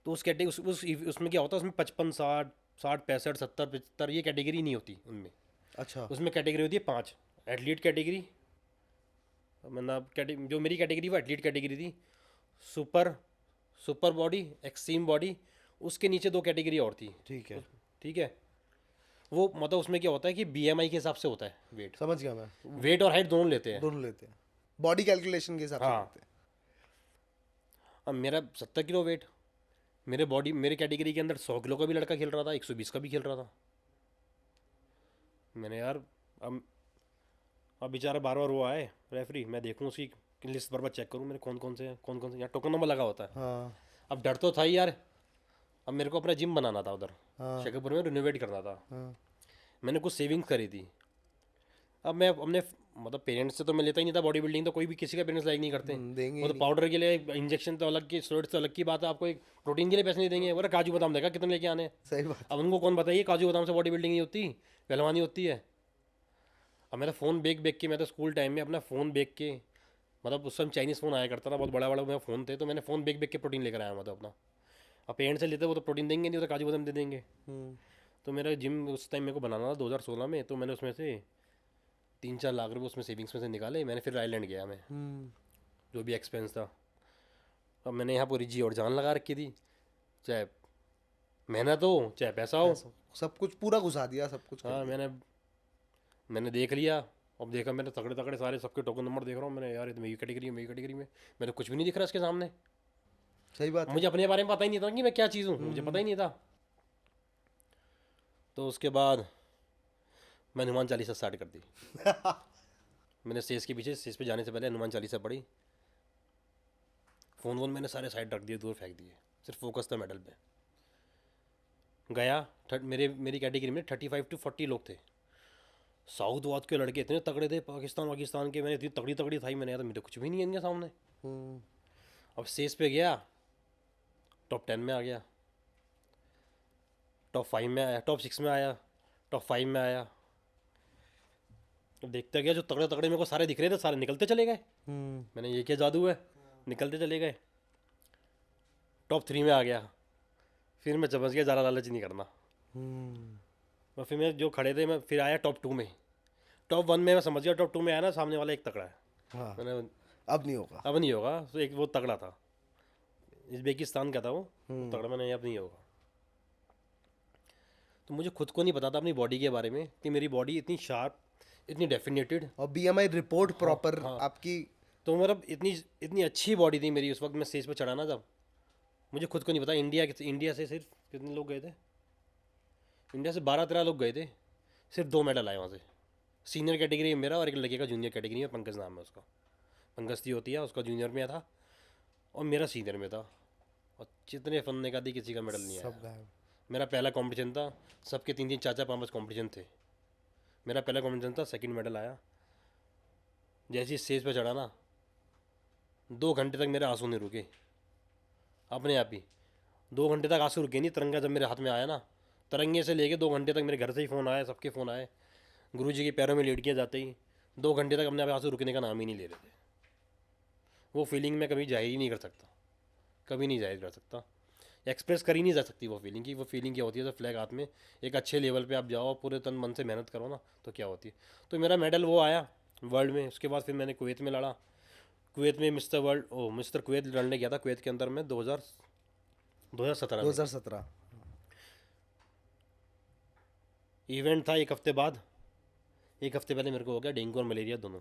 तो उस कैटेगरी उसमें क्या होता है, उसमें 55 60 60 65 70 75 ये कैटेगरी नहीं होती उनमें। अच्छा उसमें कैटेगरी होती है 5। एथलीट कैटेगरी, मतलब जो मेरी कैटेगरी वो एथलीट कैटेगरी थी। सुपर बॉडी, एक्सट्रीम बॉडी, उसके नीचे 2 कैटेगरी और थी। ठीक है, ठीक है। वो मतलब उसमें क्या होता है कि BMI के हिसाब से होता है वेट। समझ गया मैं। वेट और हाइट दोनों लेते हैं। दोनों लेते हैं, बॉडी कैलकुलेशन के हिसाब से हाँ। लेते हैं। अब मेरा 70 किलो वेट, मेरे कैटेगरी के अंदर 100 किलो का भी लड़का खेल रहा था, 120 का भी खेल रहा था। मैंने यार अब बेचारा बार बार वो आए रेफरी, मैं देखूँ उसकी लिस्ट बार बार चेक करूँ मेरे कौन कौन से यहाँ टोकन नंबर लगा होता है। हाँ अब डर तो था ही यार। अब मेरे को अपना जिम बनाना था उधर हाँ शेखरपुर में, रिनोवेट करना था। हाँ। मैंने कुछ सेविंग्स करी थी। अब मैं अपने मतलब पेरेंट्स से तो मैं लेता ही नहीं था बॉडी बिल्डिंग, तो कोई भी किसी का पेरेंट्स लाइक नहीं करते। देंगे वो तो पाउडर के लिए इंजेक्शन तो अलग की, स्टेरॉइड्स तो अलग की बात है। आपको एक प्रोटीन के लिए पैसे नहीं देंगे, बोला काजू बादाम देगा कितने लेके आने। सही बात। अब उनको कौन बताइए काजू बादाम से बॉडी बिल्डिंग नहीं होती, पहलवानी होती है। अब मेरा फ़ोन बेच के, मैं तो स्कूल टाइम में अपना फ़ोन बेच के, मतलब उस समय चाइनीज़ फ़ोन आया करता था, बहुत बड़ा बड़ा मेरा फ़ोन थे, तो मैंने फ़ोन बेच के प्रोटीन लेकर आया मतलब अपना। अब पेरेंट्स से लेते वो तो प्रोटीन देंगे नहीं, वो तो काजू बादाम दे देंगे। तो मेरा जिम उस टाइम मेरे को बनाना था 2016 में, तो मैंने उसमें से 3-4 लाख रुपये उसमें सेविंग्स में से निकाले। मैंने फिर आइलैंड गया मैं, जो भी एक्सपेंस था। अब मैंने यहाँ पूरी जी और जान लगा रखी थी, चाहे मेहनत हो चाहे पैसा हो। सब कुछ पूरा घुसा दिया, सब कुछ कर हाँ दिया। मैंने देख लिया। अब देखा मैंने तगड़े तगड़े सारे सबके टोकन नंबर देख रहा हूँ मैंने, यार ये तो मेरी कैटेगरी में मेरे को कुछ भी नहीं दिख रहा इसके सामने। सही बात है। मुझे अपने बारे में पता ही नहीं था कि मैं क्या चीज़ हूँ, मुझे पता ही नहीं था। तो उसके बाद मैंने हनुमान चालीसा स्टार्ट कर दी। मैंने स्टेज के पीछे, स्टेज पे जाने से पहले हनुमान चालीसा पढ़ी। फ़ोन मैंने सारे साइड रख दिए, दूर फेंक दिए, सिर्फ फोकस था मेडल पे। गया मेरी कैटेगरी में 35 to 40 लोग थे। साउथ वाउथ के लड़के इतने तगड़े थे, पाकिस्तान के। मैंने इतनी तगड़ी थाई, मैंने यार मेरे कुछ भी नहीं है इनके सामने। अब स्टेज पे गया, टॉप 10 में आ गया, टॉप 5 में आया, टॉप 6 में आया, टॉप 5 में आया। तो देखते गया जो तगड़े तगड़े मेरे को सारे दिख रहे थे, सारे निकलते चले गए। मैंने ये क्या जादू है, निकलते चले गए। टॉप 3 में आ गया, फिर मैं समझ गया ज़्यादा लालच नहीं करना। और फिर मैं जो खड़े थे, मैं फिर आया टॉप 2 में। टॉप 1 में मैं समझ गया, टॉप 2 में आया ना, सामने वाला एक तगड़ा है। हाँ, मैंने अब नहीं होगा। अब नहीं होगा, तो एक वो तगड़ा था, उज़्बेकिस्तान का था वो तगड़ा। मैंने अब नहीं होगा। तो मुझे खुद को नहीं पता था अपनी बॉडी के बारे में कि मेरी बॉडी इतनी शार्प, इतनी डेफिनेटेड, और BMI रिपोर्ट प्रॉपर आपकी। तो मतलब इतनी अच्छी बॉडी थी मेरी उस वक्त। मैं स्टेज पर चढ़ा ना, जब मुझे खुद को नहीं पता। इंडिया से सिर्फ कितने लोग गए थे, इंडिया से 12-13 लोग गए थे, सिर्फ 2 मेडल आए वहाँ से। सीनियर कैटेगरी में मेरा, और एक लड़के का जूनियर कैटेगरी में, पंकज नाम है उसका, पंकज होती है, उसका जूनियर में था और मेरा सीनियर में था। और जितने फन ने का दी, किसी का मेडल नहीं आया। सब गायब। मेरा पहला कंपटीशन था, सबके 3-3 4-4 5-5 कंपटीशन थे। मेरा पहला कंपटीशन था, सेकंड मेडल आया। जैसे ही स्टेज पे चढ़ा ना, 2 घंटे तक मेरे आंसू नहीं रुके। अपने आप ही 2 घंटे तक आंसू रुके नहीं। तिरंगा जब मेरे हाथ में आया ना, तिरंगे से लेके 2 घंटे तक मेरे घर से ही फ़ोन आया, सबके फ़ोन आए, गुरुजी के पैरों में लेट के जाते ही 2 घंटे तक अपने आप आंसू रुकने का नाम ही नहीं ले रहे थे। वो फीलिंग मैं कभी जाहिर ही नहीं कर सकता, कभी नहीं जाहिर कर सकता, एक्सप्रेस कर ही नहीं जा सकती वो फीलिंग की। वो फीलिंग क्या होती है जब फ्लैग हाथ में एक अच्छे लेवल पे आप जाओ, पूरे तन मन से मेहनत करो ना, तो क्या होती है। तो मेरा मेडल वो आया वर्ल्ड में। उसके बाद फिर मैंने कुवैत में लड़ा, कुवैत में मिस्टर कुवैत लड़ने गया था कुवैत के अंदर में 2017 में। 2017 इवेंट था एक हफ्ते बाद, एक हफ्ते पहले मेरे को हो गया डेंगू और मलेरिया दोनों।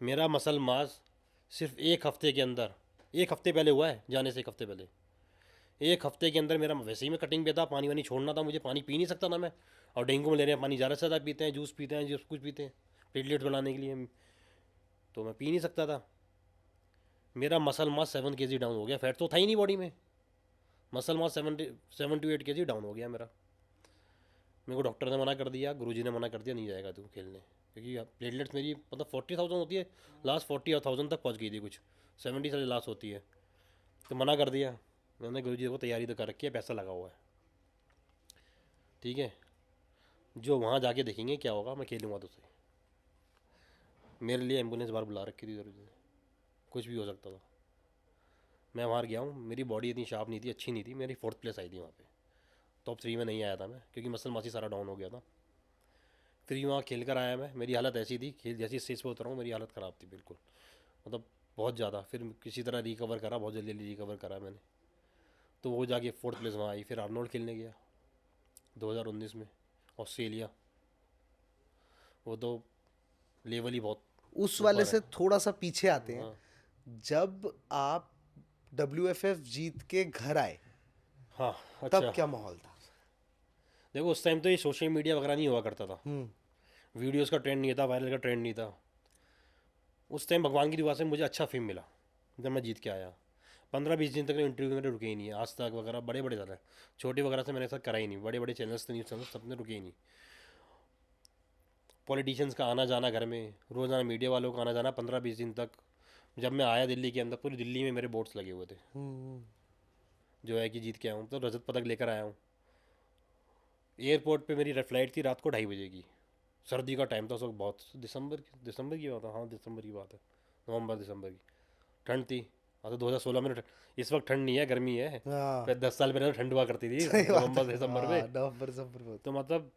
मेरा मसल मास सिर्फ एक हफ्ते के अंदर, एक हफ्ते पहले हुआ है, जाने से एक हफ्ते पहले, एक हफ्ते के अंदर मेरा वैसे ही मैं कटिंग पे था, पानी वानी छोड़ना था मुझे, पानी पी नहीं सकता था मैं। और डेंगू मलेरिया पानी ज़्यादा से ज़्यादा पीते हैं, जूस पीते हैं, जूस कुछ पीते हैं प्लेटलेट्स बनाने के लिए, तो मैं पी नहीं सकता था। मेरा मसल मास 7 kg डाउन हो गया। फैट तो था ही नहीं बॉडी में, muscle mass 7 to 8 kg down हो गया मेरा। मेरे को डॉक्टर ने मना कर दिया, गुरुजी ने मना कर दिया, नहीं जाएगा तू खेलने, क्योंकि प्लेटलेट्स मेरी मतलब 40,000 होती है, लास्ट 40,000 तक पहुंच गई थी, कुछ 70 से लास्ट होती है, तो मना कर दिया। मैंने गुरुजी को तैयारी तो कर रखी है, पैसा लगा हुआ है, ठीक है, जो वहाँ जाके देखेंगे क्या होगा, मैं खेलूँगा तुझसे। मेरे लिए एम्बुलेंस बाहर बुला रखी थी गुरुजी ने, कुछ भी हो सकता था। मैं वहाँ गया हूँ, मेरी बॉडी इतनी शार्प नहीं थी, अच्छी नहीं थी, मेरी 4th प्लेस आई थी वहाँ पे, टॉप 3 में नहीं आया था मैं, क्योंकि मसल मासी सारा डाउन हो गया था। फिर वहाँ खेल कर आया मैं, मेरी हालत ऐसी थी, खेल जैसी स्टेज पर उतरा हूँ मेरी हालत ख़राब थी बिल्कुल, मतलब बहुत ज़्यादा। फिर किसी तरह रिकवर करा, बहुत जल्दी रिकवर करा मैंने, तो वो जाके 4th प्लेस वहाँ आई। फिर आर्नोल्ड खेलने गया 2019 में, ऑस्ट्रेलिया, वो तो लेवल ही बहुत उस वाले ऊपर से है। थोड़ा सा पीछे आते हैं। हाँ। जब आप WFF जीत के घर आए हाँ तब अच्छा, क्या माहौल था? देखो उस टाइम तो ये सोशल मीडिया वगैरह नहीं हुआ करता था, वीडियोस का ट्रेंड नहीं था, वायरल का ट्रेंड नहीं था। उस टाइम भगवान की दुआ से मुझे अच्छा फेम मिला जब मैं जीत के आया। 15-20 दिन तक इंटरव्यू मेरे रुके ही नहीं है, आज तक वगैरह बड़े बड़े ज़्यादा, छोटे वगैरह से मैंने ऐसा करा ही नहीं, बड़े बड़े चैनल्स थे, न्यूज़ चैनल, सब ने रुके ही नहीं। पॉलिटिशियंस का आना जाना घर में, रोज़ाना मीडिया वालों का आना जाना 15-20 दिन तक। जब मैं आया दिल्ली के अंदर, पूरी दिल्ली में मेरे बोर्ड्स लगे हुए थे, जो है कि जीत के आया हूँ, तो रजत पदक लेकर आया हूँ। एयरपोर्ट पे मेरी फ्लाइट थी रात को 2:30 बजे की, सर्दी का टाइम था उस वक्त, बहुत दिसंबर की बात है, हाँ दिसंबर की बात है, नवंबर दिसंबर की, ठंड थी। हाँ तो 2016 में इस वक्त ठंड नहीं है, गर्मी है। हाँ। फिर 10 साल पहले तो ठंड हुआ करती थी सही बात नवंबर है। दिसंबर हाँ, में। नवंबर दिसंबर में। तो मतलब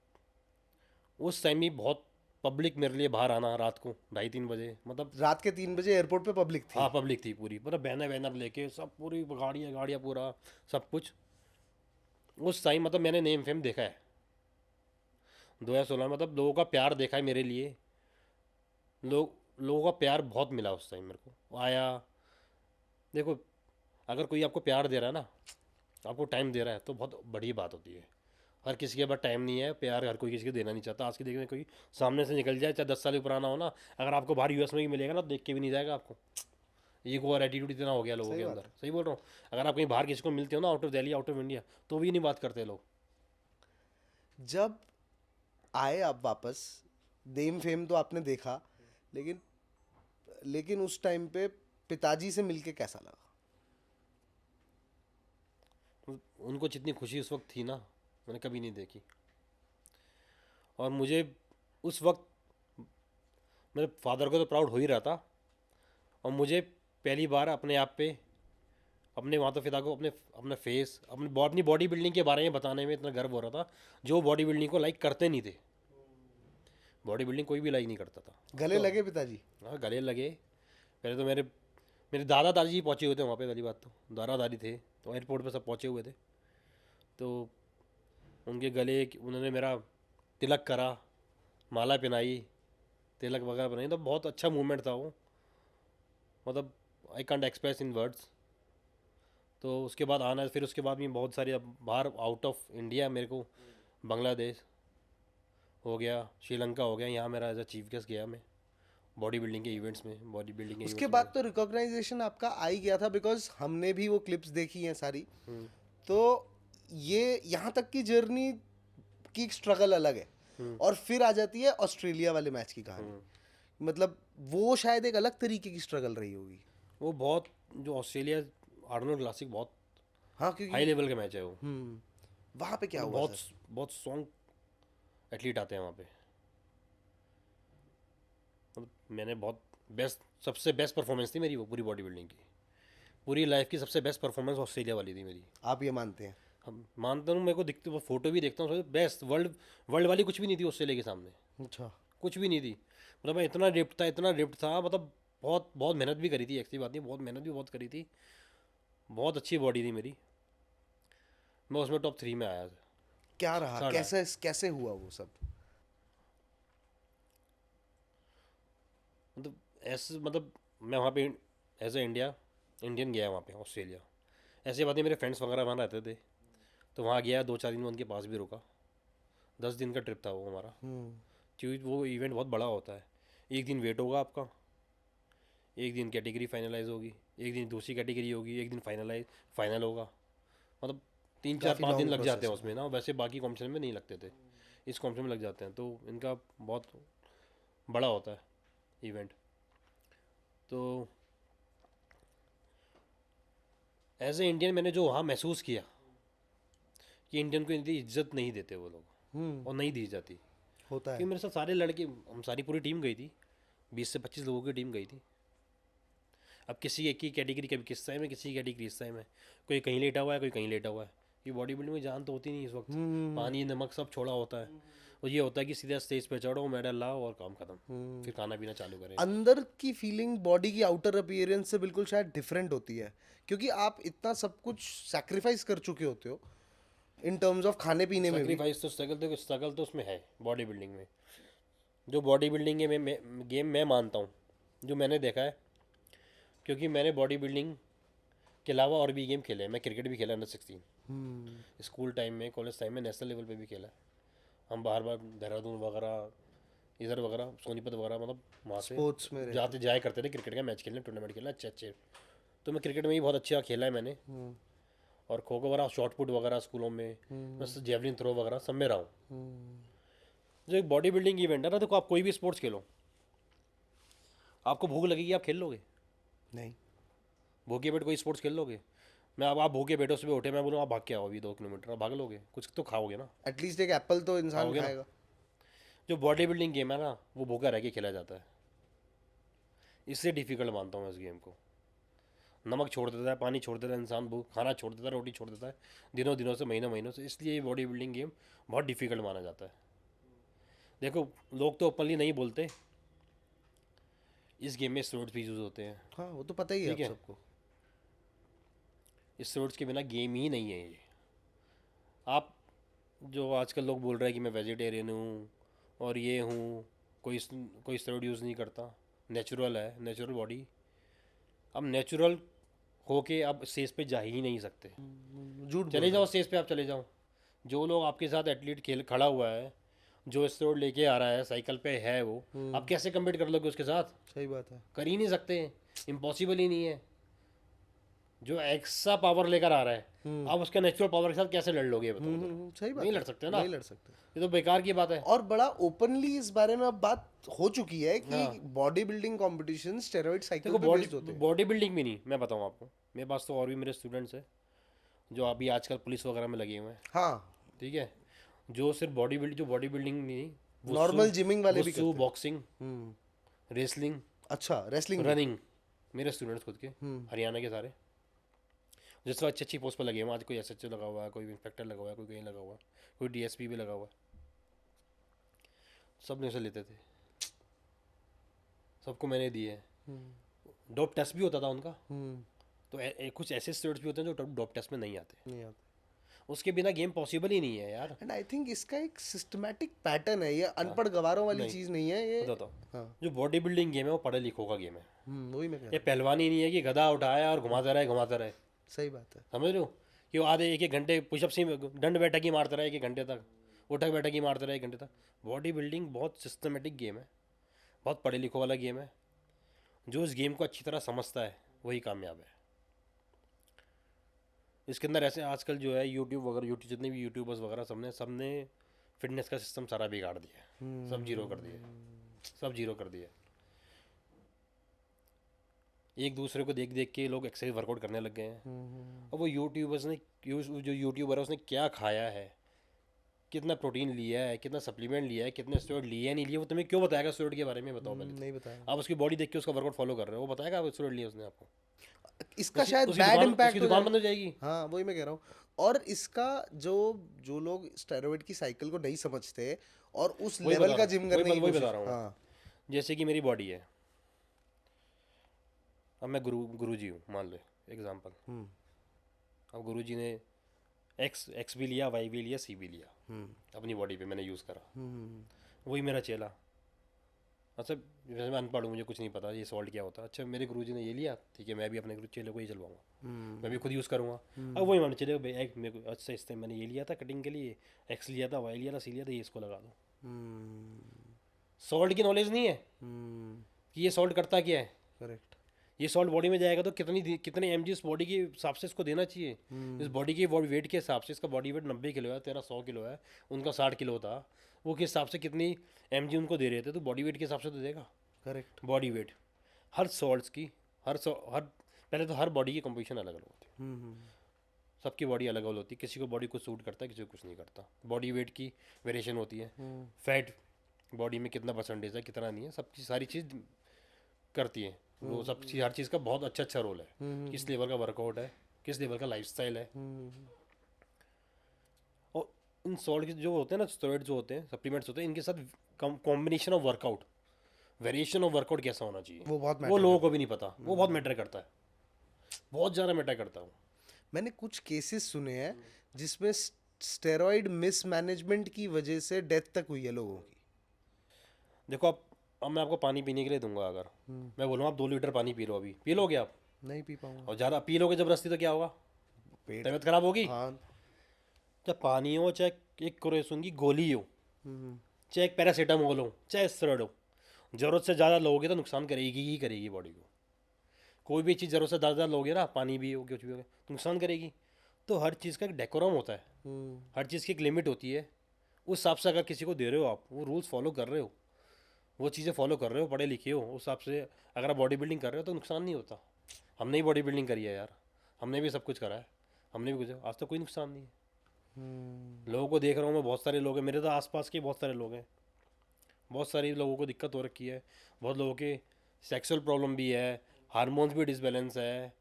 उस टाइम ही बहुत पब्लिक मेरे लिए बाहर आना, रात को 2:30-3 बजे, मतलब रात के 3 बजे एयरपोर्ट पे पब्लिक थी। हाँ पब्लिक थी पूरी, मतलब बैनर वैनर लेके सब, पूरी गाड़ियाँ पूरा सब कुछ। उस टाइम मतलब मैंने नेम फेम देखा है 2016, मतलब लोगों का प्यार देखा है मेरे लिए, लोगों का प्यार बहुत मिला उस टाइम मेरे को। आया, देखो अगर कोई आपको प्यार दे रहा है ना, आपको टाइम दे रहा है, तो बहुत बड़ी बात होती है। हर किसी के पास टाइम नहीं है, प्यार हर कोई किसी को देना नहीं चाहता। आज की देखने में कोई सामने से निकल जाए, चाहे 10 साल पुराना हो ना, अगर आपको बाहर US में ही मिलेगा ना, तो देख के भी नहीं जाएगा आपको। ईगो और एटीट्यूड इतना हो गया लोगों के अंदर, सही बोल रहा हूँ। अगर आप कहीं बाहर किसी को मिलते हो ना, out of Delhi, out of India, तो भी नहीं बात करते लोग। जब आए आप वापस, नेम फेम तो आपने देखा, लेकिन उस टाइम पे पिताजी से मिलके कैसा लगा? उनको जितनी खुशी उस वक्त थी ना, मैंने कभी नहीं देखी। और मुझे उस वक्त मेरे फादर को तो प्राउड हो ही रहा था, और मुझे पहली बार अपने आप पे, अपने माता पिता को अपने फेस, अपनी बॉडी बिल्डिंग के बारे में बताने में इतना गर्व हो रहा था, जो बॉडी बिल्डिंग को लाइक करते नहीं थे। बॉडी बिल्डिंग कोई भी लाइक नहीं करता था। गले लगे पिताजी? हाँ गले लगे। पहले तो मेरे दादा दादी पहुँचे हुए थे वहाँ पे, पहली बात तो दादा दादी थे, तो एयरपोर्ट पे सब पहुँचे हुए थे, तो उनके गले, उन्होंने मेरा तिलक करा, माला पहनाई, तिलक वगैरह बनाई, तो बहुत अच्छा मूवमेंट था वो, मतलब I can't express in words. तो उसके बाद आना, फिर उसके बाद भी बहुत सारे बाहर आउट ऑफ इंडिया, मेरे को बांग्लादेश हो गया, श्रीलंका हो गया, यहाँ मेरा एज अ चीफ गेस्ट गया मैं बॉडी बिल्डिंग के इवेंट्स में, बॉडी बिल्डिंग के उसके बाद तो रिकॉग्नाइजेशन आपका आ ही गया था, बिकॉज हमने भी वो क्लिप्स देखी हैं सारी। तो ये यहाँ तक की जर्नी की स्ट्रगल अलग है, और फिर आ जाती है ऑस्ट्रेलिया वाले मैच की कहानी। मतलब वो शायद एक अलग तरीके की स्ट्रगल रही होगी। वो बहुत, जो ऑस्ट्रेलिया आर्नोल्ड क्लासिक बहुत हाँ क्योंकि हाई लेवल का मैच है वो। वहाँ पे क्या हुआ बहुत सर? बहुत स्ट्रॉन्ग एथलीट आते हैं वहाँ पे। मतलब मैंने बहुत सबसे बेस्ट परफॉर्मेंस थी मेरी वो पूरी बॉडी बिल्डिंग की, पूरी लाइफ की सबसे बेस्ट परफॉर्मेंस ऑस्ट्रेलिया वाली थी मेरी। आप ये मानते हैं? हम मानता हूँ, मेरे को दिखती, वो फोटो भी देखता हूँ, बेस्ट वर्ल्ड वाली कुछ भी नहीं थी ऑस्ट्रेलिया के सामने, अच्छा। कुछ भी नहीं थी। मतलब मैं इतना रिप्ड था, मतलब बहुत बहुत मेहनत भी करी थी, ऐसी बात नहीं, बहुत मेहनत भी बहुत करी थी, बहुत अच्छी बॉडी थी मेरी, मैं उसमें टॉप 3 में आया था। क्या रहा, साढ़ा। कैसे कैसे हुआ वो सब? मतलब ऐसे, मतलब मैं वहाँ पे एज ए इंडियन गया वहाँ पे ऑस्ट्रेलिया, ऐसी बात नहीं, मेरे फ्रेंड्स वगैरह वहाँ रहते थे, तो वहाँ गया 2-4 दिन में उनके पास भी रुका, 10 दिन का ट्रिप था वो हमारा। क्योंकि वो इवेंट बहुत बड़ा होता है, एक दिन वेट होगा आपका, एक दिन कैटेगरी फाइनलाइज होगी, एक दिन दूसरी कैटेगरी होगी, एक दिन फाइनल होगा, मतलब 3-4-5 काफी दिन long लग जाते हैं process उसमें ना, वैसे बाकी कॉम्पिटिशन में नहीं लगते थे, इस कॉम्पिटिशन में लग जाते हैं, तो इनका बहुत बड़ा होता है इवेंट। तो एज ए इंडियन मैंने जो वहाँ महसूस किया कि इंडियन को इतनी इज्जत नहीं देते वो लोग, और नहीं दी जाती। होता है। क्योंकि मेरे साथ सारे लड़के, हम सारी पूरी टीम गई थी, 20 से 25 लोगों की टीम गई थी। अब किसी एक की कैटेगरी, कभी किस टाइम है, किसी की कैटेगरी इस टाइम है, कोई कहीं लेटा हुआ है, कोई कहीं लेटा हुआ है। ये बॉडी बिल्डिंग में जान तो होती नहीं इस वक्त, पानी नमक सब छोड़ा होता है, और ये होता है कि सीधा स्टेज पे चढ़ो, मेडल लाओ और काम खत्म, फिर खाना पीना चालू करें। अंदर की फीलिंग बॉडी की आउटर अपीयरेंस से बिल्कुल शायद डिफरेंट होती है, क्योंकि आप इतना सब कुछ सैक्रिफाइस कर चुके होते हो इन टर्म्स ऑफ खाने पीने में भी। सेक्रीफाइस तो स्ट्रगल तो उसमें है बॉडी बिल्डिंग में। जो बॉडी बिल्डिंग है गेम मैं मानता हूँ, जो मैंने देखा है, क्योंकि मैंने बॉडी बिल्डिंग के अलावा और भी गेम खेले हैं। मैं क्रिकेट भी खेला अंडर 16, स्कूल टाइम में, कॉलेज टाइम में, नेशनल लेवल पे भी खेला। हम बाहर बाहर देहरादून वगैरह, इधर वगैरह, सोनीपत वगैरह, मतलब वहाँ से स्पोर्ट्स में जाया करते थे क्रिकेट का मैच खेलने, टूर्नामेंट खेलना अच्छे अच्छे। तो मैं क्रिकेट में भी बहुत अच्छा खेला है मैंने, और खो खो वगैरह, शॉर्ट पुट वगैरह स्कूलों में, बस जेवलिन थ्रो वगैरह सब में रहा हूँ। जो एक बॉडी बिल्डिंग इवेंट है ना, देखो आप कोई भी स्पोर्ट्स खेलो, आपको भूख लगेगी, आप खेल लोगे? नहीं। भूखे बैठ कोई स्पोर्ट्स खेल लोगे? मैं अब आप भूखे बैठो, सुबह उठे, मैं बोलूँ आप भाग के आओ अभी 2 किलोमीटर, आप भाग लोगे? कुछ तो खाओगे ना। एटलीस्ट एक एप्पल तो इंसान खाओगे ना। खाएगा। जो बॉडी बिल्डिंग गेम है ना, वो भूखा रह के खेला जाता है, इससे डिफिकल्ट मानता हूँ मैं इस गेम को। नमक छोड़ देता है, पानी छोड़ देता है इंसान, खाना छोड़ देता है, रोटी छोड़ देता है, दिनों दिनों से, महीनों से, इसलिए ये बॉडी बिल्डिंग गेम बहुत डिफिकल्ट माना जाता है। देखो लोग तो ओपनली नहीं बोलते, इस गेम में स्टेरॉइड्स भी यूज़ होते हैं, हाँ वो तो पता ही है ठीक आप है। सबको। स्टेरॉइड्स के बिना गेम ही नहीं है ये। आप जो आजकल लोग बोल रहे हैं कि मैं वेजिटेरियन हूँ और ये हूँ, कोई स्टेरॉइड यूज़ नहीं करता, नेचुरल है, नेचुरल बॉडी। अब नेचुरल होके आप स्टेज पे जा ही नहीं सकते। झूठ चले जाओ स्टेज पे, आप चले जाओ, जो लोग आपके साथ एथलीट खड़ा हुआ है, जो स्टेरॉइड लेके आ रहा है, साइकिल पे है वो, आप कैसे कम्पीट कर लोगे उसके साथ? सही बात है। कर ही नहीं सकते, इम्पॉसिबल ही नहीं है। जो एक्स्ट्रा पावर लेकर आ रहा है, आप उसके नेचुरल पावर के साथ कैसे लड़ लोगे, ये बताओ तो? सही बात नहीं है। लड़ सकते ना, नहीं लड़ सकते। ये तो बेकार की बात है। और बड़ा ओपनली इस बारे में अब बात हो चुकी है कि body building competition steroid cycle देखो पे बेस्ड होते हैं। बॉडी बिल्डिंग भी नहीं, मैं बताऊँ आपको, मेरे पास तो और भी मेरे स्टूडेंट्स हैं जो अभी आजकल पुलिस वगैरह में लगे हुए हैं, हाँ ठीक है, जो सिर्फ बॉडी बिल्डिंग नहीं, नॉर्मल जिमिंग वाले भी करते हैं। बॉक्सिंग, रेसलिंग, अच्छा रेसलिंग। रनिंग, मेरे स्टूडेंट्स खुद के हरियाणा के सारे, जिस तरह अच्छी अच्छी पोस्ट पर लगे हुए हैं। आज कोई SHO लगा हुआ है, कोई इंस्पेक्टर लगा हुआ है, कोई कहीं लगा हुआ है, कोई DSP भी लगा हुआ है, सब ने उसे लेते थे, सबको मैंने दिए हैं। डोप टेस्ट भी होता था उनका, तो कुछ ऐसे स्टेट्स भी होते हैं जो डोप टेस्ट में नहीं आते, नहीं आता। उसके बिना गेम पॉसिबल ही नहीं है यार। एंड आई थिंक इसका एक सिस्टमैटिक पैटर्न है, ये अनपढ़ गवारों वाली चीज नहीं है ये। बताता हूँ, हाँ। जो बॉडी बिल्डिंग गेम है वो पढ़े लिखों का गेम है। वही मैं कह ये पहलवानी नहीं है कि गधा उठाया और घुमाता रहे। सही बात है। समझ रहे हो कि वो आधे 1-1 घंटे पुशअप्स ही, दंड बैठक ही मारता रहा 1-1 घंटे तक, उठक बैठक ही मारता रहा 1 घंटे तक। बॉडी बिल्डिंग बहुत सिस्टमेटिक गेम है, बहुत पढ़े लिखों वाला गेम है। जो इस गेम को अच्छी तरह समझता है वही कामयाब है। इसके अंदर ऐसे आजकल जो है यूट्यूब जितने भी यूट्यूबर्स वगैरह सबने फिटनेस का सिस्टम सारा बिगाड़ दिया है, सब जीरो कर दिया। एक दूसरे को देख देख के लोग एक्सरसाइज वर्कआउट करने लग गए हैं। और वो यूट्यूबर्स ने जो यूट्यूबर है उसने क्या खाया है, कितना प्रोटीन लिया है, कितना सप्लीमेंट लिया है, कितने स्टेरॉइड लिए है नहीं लिए, वो तुम्हें क्यों बताएगा स्टेरॉइड के बारे में? बताओ पहले। नहीं बताया। आप उसकी बॉडी देख के उसका वर्कआउट फॉलो कर रहे हो, वो बताएगा आप स्टेरॉइड लिए उसने आपको? इसका शायद उसकी बैड दुकान- इम्पैक्ट उसकी दुकान बंद हो जाएगी। हाँ वही मैं कह रहा हूँ। और इसका जो जो लोग स्टेरॉइड की साइकिल को नहीं समझते और उस वही लेवल बता का रहा हूँ, जिम करने की वही कोशिश, बता रहा हूँ। हाँ जैसे कि मेरी बॉडी है, अब मैं गुरुजी हूँ मान लो एग्जांपल। अब गुरुजी ने एक्स भी लिया, वाई भी लिया, सी भी लिया, अपनी बॉडी पे मैंने यूज़ करा। वही मेरा चेला, अच्छा वैसे मैं अनपढ़ हूँ, मुझे कुछ नहीं पता ये सॉल्ट क्या होता है। अच्छा मेरे गुरुजी ने ये लिया, ठीक है, मैं भी अपने चेले को ये चलवाऊंगा, मैं भी खुद यूज़ करूँगा। अब वही मान चले भाई एक मेरे को अच्छा इससे मैंने ये लिया था कटिंग के लिए, एक्स लिया था, वाई लिया था, सी लिया था, ये इसको लगा दो। सॉल्ट की नॉलेज नहीं है कि ये सॉल्ट करता क्या है। करेक्ट। ये सॉल्ट बॉडी में जाएगा तो कितने एम जी बॉडी के हिसाब से इसको देना चाहिए। इस बॉडी के वेट के हिसाब से, इसका बॉडी वेट 90 किलो है, तेरा 100 किलो है, उनका 60 किलो था, वो किस हिसाब से कितनी एम जी उनको दे रहे थे, तो बॉडी वेट के हिसाब से तो देगा। करेक्ट। बॉडी वेट हर सॉल्ट्स की हर पहले तो हर बॉडी की कंपोजिशन अलग अलग होती है, सबकी बॉडी अलग अलग होती है, किसी को बॉडी को सूट करता है, किसी को कुछ नहीं करता। बॉडी वेट की वेरिएशन होती है, फैट बॉडी में कितना परसेंटेज है, कितना नहीं है, सबकी सारी चीज़ करती है वो सब चीज़। हर चीज़ का बहुत अच्छा रोल है, किस लेवल का वर्कआउट है, किस लेवल का लाइफस्टाइल है। और इन सॉल्ट के जो होते हैं ना, स्टेरॉइड जो होते हैं, सप्लीमेंट्स होते हैं, इनके साथ combination of workout, variation of workout कैसा होना चाहिए, वो बहुत वो लोगों को भी नहीं पता। वो बहुत मैटर करता है, बहुत ज़्यादा मैटर करता है। मैंने कुछ केसेस सुने हैं जिसमें स्टेरॉइड मिसमैनेजमेंट की वजह से डेथ तक हुई है लोगों की। देखो अब मैं आपको पानी पीने के लिए दूंगा, अगर मैं बोलूँगा आप 2 लीटर पानी पी लो, अभी पी लोगे आप? नहीं पी पाऊंगा। और ज़्यादा पी लोगे जबरदस्ती तो क्या होगा? पेट, तबीयत खराब होगी। हाँ। चाहे पानी हो, चाहे एक क्रोसिन की गोली हो, चाहे एक पैरासीटामोल हो, चाहे स्टेरॉइड हो, ज़रूरत से ज़्यादा लोगे तो नुकसान करेगी ही करेगी बॉडी को। कोई भी चीज़ ज़रूरत से ज़्यादा लोगे ना, पानी भी हो, कुछ भी हो, तो नुकसान करेगी। तो हर चीज़ का एक डेकोरम होता है, हर चीज़ की एक लिमिट होती है। उस हिसाब से अगर किसी को दे रहे हो आप, वो रूल्स फॉलो कर रहे हो, वो चीज़ें फॉलो कर रहे हो, पढ़े लिखे हो, उस हिसाब से अगर आप बॉडी बिल्डिंग कर रहे हो तो नुकसान नहीं होता। हमने ही बॉडी बिल्डिंग करी है यार, हमने भी सब कुछ करा है, हमने भी कुछ, आज तक कोई नुकसान नहीं है। लोगों को देख रहा हूँ मैं, बहुत सारे लोग हैं मेरे तो आसपास के, बहुत सारे लोग हैं, बहुत सारे लोगों को दिक्कत हो रखी है, बहुत लोगों के सेक्सुअल प्रॉब्लम भी है, हार्मोन्स भी डिसबैलेंस है,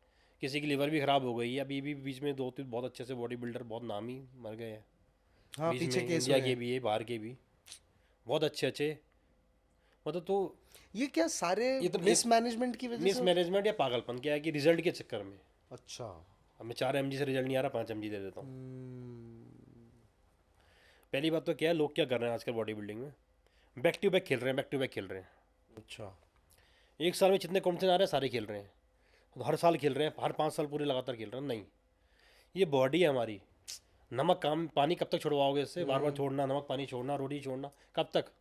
किसी की लिवर भी ख़राब हो गई है। अभी भी बीच में 2-3 बहुत अच्छे से बॉडी बिल्डर बहुत नामी मर गए हैं। हाँ, बीच पीछे में केस इंडिया हुए के भी है, बाहर के भी बहुत अच्छे मतलब। तो ये क्या सारे ये तो मिसमैनेजमेंट की वजह से? मिसमैनेजमेंट या पागलपन क्या है कि रिजल्ट के चक्कर में, अच्छा। अब मैं 4 mg से रिजल्ट नहीं आ रहा, 5 mg दे देता हूँ। पहली बात तो क्या है, लोग क्या कर रहे हैं आजकल बॉडी बिल्डिंग में, बैक टू बैक खेल रहे हैं, बैक टू बैक खेल रहे हैं। अच्छा। एक साल में जितने कॉम्पिटिशन आ रहे हैं सारे खेल रहे हैं, तो हर साल खेल रहे हैं, हर 5 साल पूरे लगातार खेल रहे हैं। नहीं, ये बॉडी है हमारी, नमक पानी कब तक छुड़वाओगे इससे? बार बार छोड़ना, नमक पानी छोड़ना, रोटी छोड़ना, कब तक?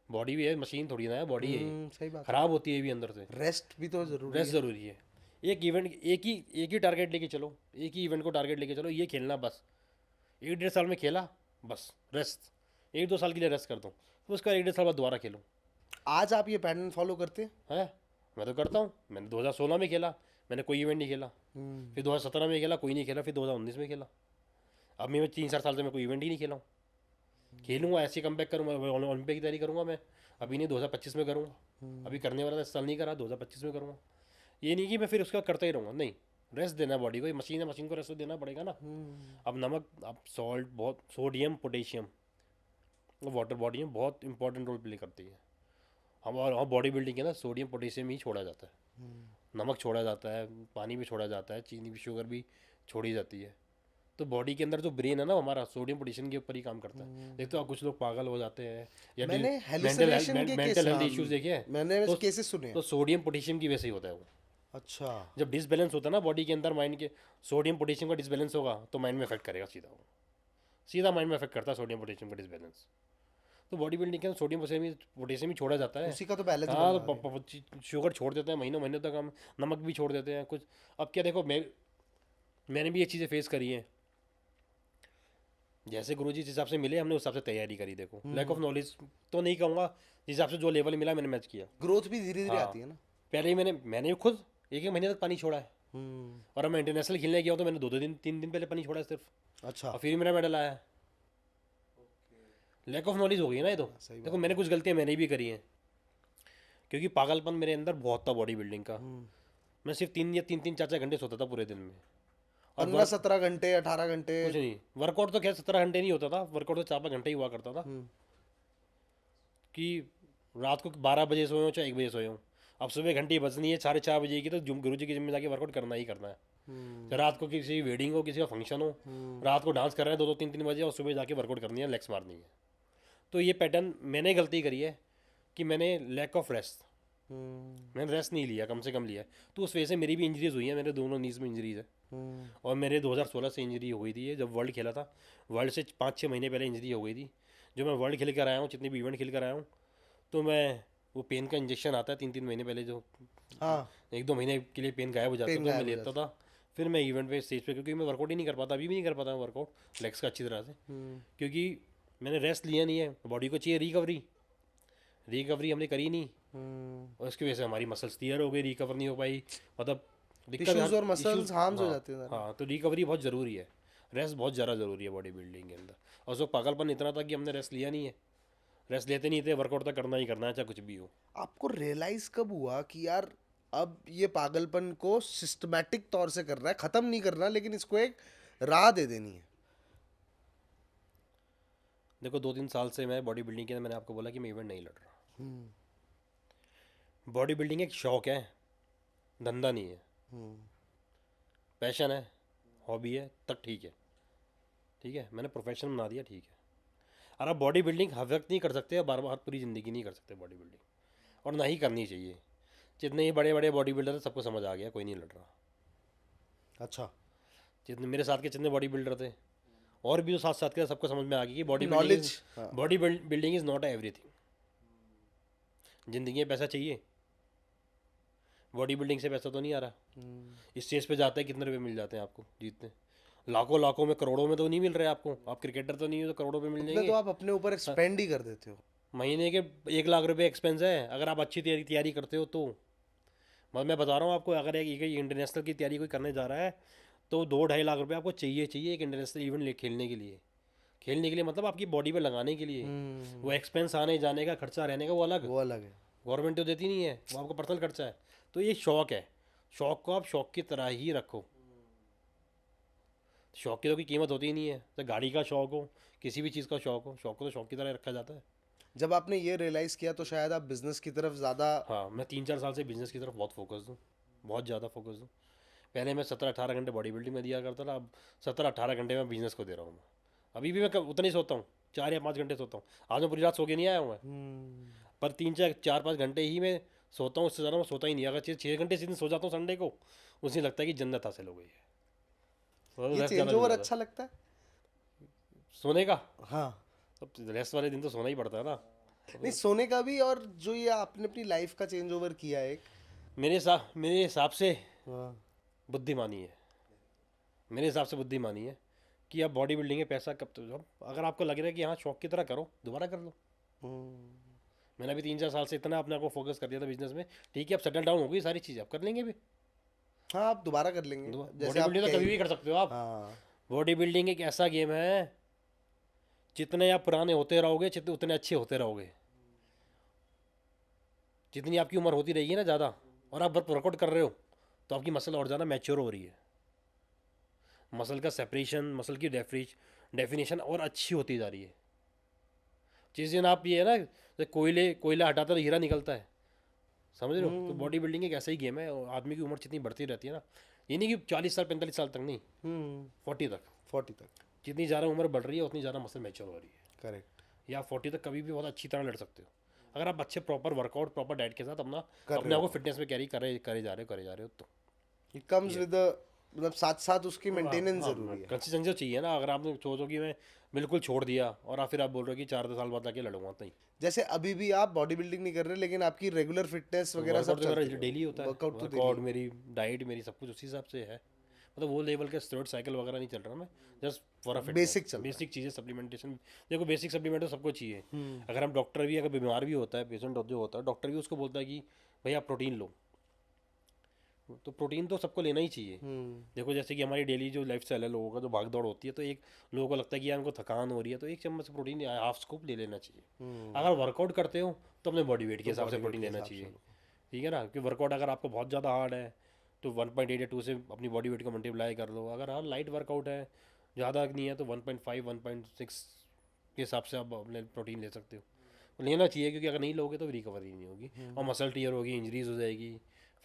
बॉडी भी है, मशीन थोड़ी ना है, बॉडी है, सही बात। खराब होती है भी अंदर से। रेस्ट भी तो जरूरी रेस्ट ज़रूरी है। एक इवेंट एक ही टारगेट लेके चलो, एक ही इवेंट को टारगेट लेके चलो, ये खेलना बस। 1-1.5 साल में खेला बस, रेस्ट 1-2 साल के लिए रेस्ट कर दो, तो उसका 1-1.5 साल बाद दोबारा खेलो। आज आप ये पैटर्न फॉलो करते हैं? है, मैं तो करता हूँ। मैंने 2016 में खेला, मैंने कोई इवेंट नहीं खेला, फिर 2017 में खेला, कोई नहीं खेला, फिर 2019 में खेला। अब मैं 3-4 साल से मैं कोई इवेंट ही नहीं खेला हूँ। खेलूँगा, ऐसे कम बैक करूँगा, ओलंपिक की तैयारी करूँगा मैं, अभी नहीं 2025 में करूँगा, अभी करने वाला था, इस साल नहीं करा, 2025 में करूँगा। ये नहीं कि मैं फिर उसका करता ही रहूँगा, नहीं, रेस्ट देना बॉडी को, ये मशीन है, मशीन को रेस्ट देना पड़ेगा ना। अब नमक, अब सॉल्ट, बहुत सोडियम, पोटेशियम, वाटर बॉडी में बहुत इंपॉर्टेंट रोल प्ले करती है। हम बॉडी बिल्डिंग के ना सोडियम पोटेशियम ही छोड़ा जाता है, नमक छोड़ा जाता है, पानी भी छोड़ा जाता है, चीनी भी, शुगर भी छोड़ी जाती है। तो बॉडी के अंदर जो ब्रेन है ना हमारा, सोडियम पोटेशियम के ऊपर ही काम करता है। देखते हो आप, कुछ लोग पागल हो जाते हैं या मैंने मेंटल हेल्थ इश्यूज देखे हैं, मैंने केसेस सुने हैं। तो सोडियम पोटेशियम की वजह से ही होता है वो। अच्छा। जब डिसबैलेंस होता है ना बॉडी के अंदर, माइंड के सोडियम पोटेशियम का डिसबैलेंस होगा तो माइंड में इफेक्ट करेगा, सीधा माइंड में इफेक्ट करता है सोडियम पोटेशियम का डिसबैलेंस। तो बॉडी बिल्डिंग के अंदर सोडियम पोटेशियम ही छोड़ा जाता है, उसी का तो बैलेंस। हाँ, तो शुगर छोड़ देते हैं महीनों महीनों तक, हम नमक भी छोड़ देते हैं कुछ। अब क्या देखो, मैंने भी ये चीज़ें फेस करी हैं। जैसे गुरुजी जिस हिसाब से मिले, हमने उस हिसाब से तैयारी करी। देखो, लैक ऑफ नॉलेज तो नहीं कहूँगा, जिस हिसाब से जो लेवल मिला मैंने मैच किया। ग्रोथ भी धीरे धीरे हाँ, आती है ना। पहले ही मैंने खुद 1 महीने तक पानी छोड़ा है। और अब मैं इंटरनेशनल खेलने गया हूँ तो मैंने 2 दिन 3 दिन पहले पानी छोड़ा है सिर्फ, अच्छा, और फिर मेरा मेडल आया। लैक ऑफ नॉलेज हो गई ना ये तो। देखो मैंने कुछ गलतियाँ मैंने भी करी हैं, क्योंकि पागलपन मेरे अंदर बहुत था बॉडी बिल्डिंग का। मैं सिर्फ 3-4 घंटे सोता था पूरे दिन में, और 15-17 घंटे 18 घंटे। कुछ नहीं। वर्कआउट तो खैर 17 घंटे नहीं होता था, वर्कआउट तो 4-5 घंटे ही हुआ करता था। कि रात को 12 बजे सोए हो चाहे 1 बजे सोए हो, अब सुबह घंटी बजनी है 4:30 बजे की, तो गुरु जी के जिम में जाके वर्कआउट करना ही करना है। चाहे रात को किसी वेडिंग हो, किसी का फंक्शन हो, रात को डांस कर रहे हैं 2-3 बजे, और सुबह जाके वर्कआउट करनी है, लेग्स मारनी है। तो ये पैटर्न मैंने गलती करी है कि मैंने लैक ऑफ रेस्ट, मैंने रेस्ट नहीं लिया, कम से कम लिया। तो उस वजह से मेरी भी इंजरीज हुई है, मेरे दोनों नीज में इंजरीज है। और मेरे 2016 से इंजरी हो गई थी, ये जब वर्ल्ड खेला था, वर्ल्ड से 5-6 महीने पहले इंजरी हो गई थी। जो मैं वर्ल्ड खेल कर आया हूँ, जितने भी इवेंट खेल कर आया हूँ, तो मैं वो पेन का इंजेक्शन आता है 3-3 महीने पहले, जो हाँ, 1-2 महीने के लिए पेन गायब हो जाता था, तो मैं लेता था। फिर मैं इवेंट पे, स्टेज पे, क्योंकि मैं वर्कआउट ही नहीं कर पाता, अभी भी नहीं कर पाता मैं वर्कआउट लेग्स का अच्छी तरह से, क्योंकि मैंने रेस्ट लिया नहीं है। बॉडी को चाहिए रिकवरी हमने करी नहीं, और इसकी वजह से हमारी मसल्स टीयर हो गई, रिकवर नहीं हो पाई, मतलब टिश्यूज और मसल्स issues- हार्म्स हो हाँ, जाते हैं। हाँ, तो रिकवरी बहुत ज़रूरी है, रेस्ट बहुत ज़्यादा ज़रूरी है बॉडी बिल्डिंग के अंदर। और उसको पागलपन इतना था कि हमने रेस्ट लिया नहीं है, रेस्ट लेते नहीं थे, वर्कआउट तो करना ही करना है चाहे कुछ भी हो। आपको रियलाइज कब हुआ कि यार अब ये पागलपन को सिस्टमैटिक तौर से करना है, खत्म नहीं करना, लेकिन इसको एक राह दे देनी है? देखो 2-3 साल से मैं बॉडी बिल्डिंग के अंदर, मैंने आपको बोला कि मैं इवेंट नहीं लड़ रहा। बॉडी बिल्डिंग एक शौक है, धंधा नहीं है, पैशन है, हॉबी है, तक ठीक है। ठीक है, मैंने प्रोफेशन बना दिया, ठीक है। और आप बॉडी बिल्डिंग हर वक्त नहीं कर सकते, बार बार पूरी ज़िंदगी नहीं कर सकते बॉडी बिल्डिंग, और ना ही करनी चाहिए। जितने ही बड़े बड़े बॉडी बिल्डर थे सबको समझ आ गया, कोई नहीं लड़ रहा। अच्छा, जितने मेरे साथ के जितने बॉडी बिल्डर थे, और भी जो साथ साथ के, सबको समझ में आ गया कि बॉडी Knowledge, हाँ। Building is not everything. ज़िंदगी में पैसा चाहिए, बॉडी बिल्डिंग से पैसा तो नहीं आ रहा। इस स्टेज पे जाते हैं, कितने रुपए मिल जाते हैं आपको जीतने? लाखों में, करोड़ों में तो नहीं मिल रहे आपको। आप क्रिकेटर तो नहीं हो तो करोड़ों पे मिल इतना जाएंगे। तो आप अपने ऊपर स्पेंड ही कर देते हो। महीने के 1 लाख रुपए एक्सपेंस है, अगर आप अच्छी तैयारी करते हो तो। मैं बता रहा हूँ आपको, अगर एक इंटरनेशनल की तैयारी कोई करने जा रहा है तो 2-2.5 लाख रुपए आपको चाहिए एक इंटरनेशनल इवेंट खेलने के लिए मतलब आपकी बॉडी पे लगाने के लिए। वो एक्सपेंस आने जाने का खर्चा, रहने का, वो अलग, वो अलग है। गवर्नमेंट तो देती नहीं है, वो आपका पर्सनल खर्चा है। तो ये शौक है, शौक को आप शौक की तरह ही रखो। शौक की तो कोई कीमत होती ही नहीं है। तो गाड़ी का शौक हो, किसी भी चीज़ का शौक हो, शौक को तो शौक की तरह रखा जाता है। जब आपने ये रियलाइज किया तो शायद आप बिजनेस की तरफ ज़्यादा। हाँ, मैं 3-4 साल से बिजनेस की तरफ बहुत फोकस हूँ, बहुत ज़्यादा फोकस हूँ। पहले मैं 17-18 घंटे बॉडी बिल्डिंग में दिया करता था, अब 17-18 घंटे मैं बिजनेस को दे रहा हूँ। अभी भी मैं उतना ही सोता हूँ, 4 या 5 घंटे सोता हूँ। आज मैं पूरी रात सो के नहीं आया हूँ मैं, पर 3-4-5 घंटे ही मैं सोता हूँ, उससे ज़्यादा मैं सोता ही नहीं। अगर 6 घंटे जिस दिन सो जाता हूँ संडे को, उस दिन लगता है कि जन्नत हासिल हो गई है। ये चेंज ओवर अच्छा लगता है सोने का। हाँ। अब रेस्ट वाले दिन तो सोना ही पड़ता है ना। नहीं, सोने का भी, और जो ये आपने अपनी लाइफ का चेंज ओवर किया है एक। मेरे हिसाब से हाँ। बुद्धिमानी है, मेरे हिसाब से बुद्धिमानी है कि आप बॉडी बिल्डिंग में पैसा कब तो, अगर आपको लग रहा है कि हाँ शौक की तरह करो, दोबारा कर लो। मैंने अभी 3-4 साल से इतना अपने आप को फोकस कर दिया था बिजनेस में। ठीक है, अब सेटल डाउन हो गई सारी चीज़ें, आप कर लेंगे भी। हाँ, आप दोबारा कर लेंगे। बॉडी बिल्डिंग तो कभी भी कर सकते हो आप। हाँ। बॉडी बिल्डिंग एक ऐसा गेम है, जितने आप पुराने होते रहोगे उतने अच्छे होते रहोगे। जितनी आपकी उम्र होती रहेगी ना ज़्यादा, और आप वर्कआउट कर रहे हो, तो आपकी मसल और ज़्यादा मैच्योर हो रही है। मसल का सेपरेशन, मसल की डेफिनेशन और अच्छी होती जा रही है। जिस दिन आप ये है ना, जैसे कोयला हटाता तो हीरा निकलता है, समझ रहे हो? तो बॉडी बिल्डिंग एक ऐसा ही गेम है। और आदमी की उम्र जितनी बढ़ती रहती है ना, ये नहीं कि 40 साल 45 साल तक नहीं, 40 तक। 40 तक। जितनी ज़्यादा उम्र बढ़ रही है उतनी ज़्यादा मसल मैच्योर हो रही है। करेक्ट। या 40 तक कभी भी बहुत अच्छी तरह लड़ सकते हो, अगर आप अच्छे प्रॉपर वर्कआउट, प्रॉपर डाइट के साथ अपने आप को फिटनेस में कैरी करे जा रहे हो तो इट कम्स विद, मतलब साथ साथ उसकी मेंटेनेंस जरूरी है। कंसिस्टेंसी चाहिए ना। अगर आपने सोचो कि मैं बिल्कुल छोड़ दिया और फिर आप बोल रहे हो कि 4 साल बाद आके लड़ूंगा, तो नहीं। जैसे अभी भी आप बॉडी बिल्डिंग नहीं कर रहे, लेकिन आपकी रेगुलर फिटनेस वगैरह सब चलती है। डेली होता है वर्कआउट, मेरी डाइट, मेरी सब कुछ उसी हिसाब से है। मतलब वो लेवल का स्टेरॉइड साइकिल वगैरह नहीं चल रहा मैं, just for a fitness. Basic चीज़ें, सप्लीमेंटेशन। देखो बेसिक सप्लीमेंट तो सबको चाहिए। अगर हम डॉक्टर भी, अगर बीमार भी होता है पेशेंट जो होता है, डॉक्टर भी उसको बोलता है कि भाई आप प्रोटीन लो, तो प्रोटीन तो सबको लेना ही चाहिए। देखो जैसे कि हमारी डेली जो लाइफ स्टाइल है, लोगों का जो भाग दौड़ होती है, तो एक लोगों को लगता है कि यार उनको थकान हो रही है, तो एक चम्मच प्रोटीन या हाफ स्कूप ले लेना चाहिए। अगर वर्कआउट करते हो तो अपने बॉडी वेट के हिसाब से प्रोटीन लेना चाहिए, ठीक है ना। क्योंकि वर्कआउट अगर आपको बहुत ज़्यादा हार्ड है तो 1.8 या 2 से अपनी बॉडी वेट को मल्टीप्लाई कर लो। अगर हाँ लाइट वर्कआउट है, ज़्यादा नहीं है, तो 1.5 1.6 के हिसाब से आप अपने प्रोटीन ले सकते हो। लेना चाहिए, क्योंकि अगर नहीं लोगे तो रिकवरी नहीं होगी और मसल टीयर होगी, इंजरीज हो जाएगी,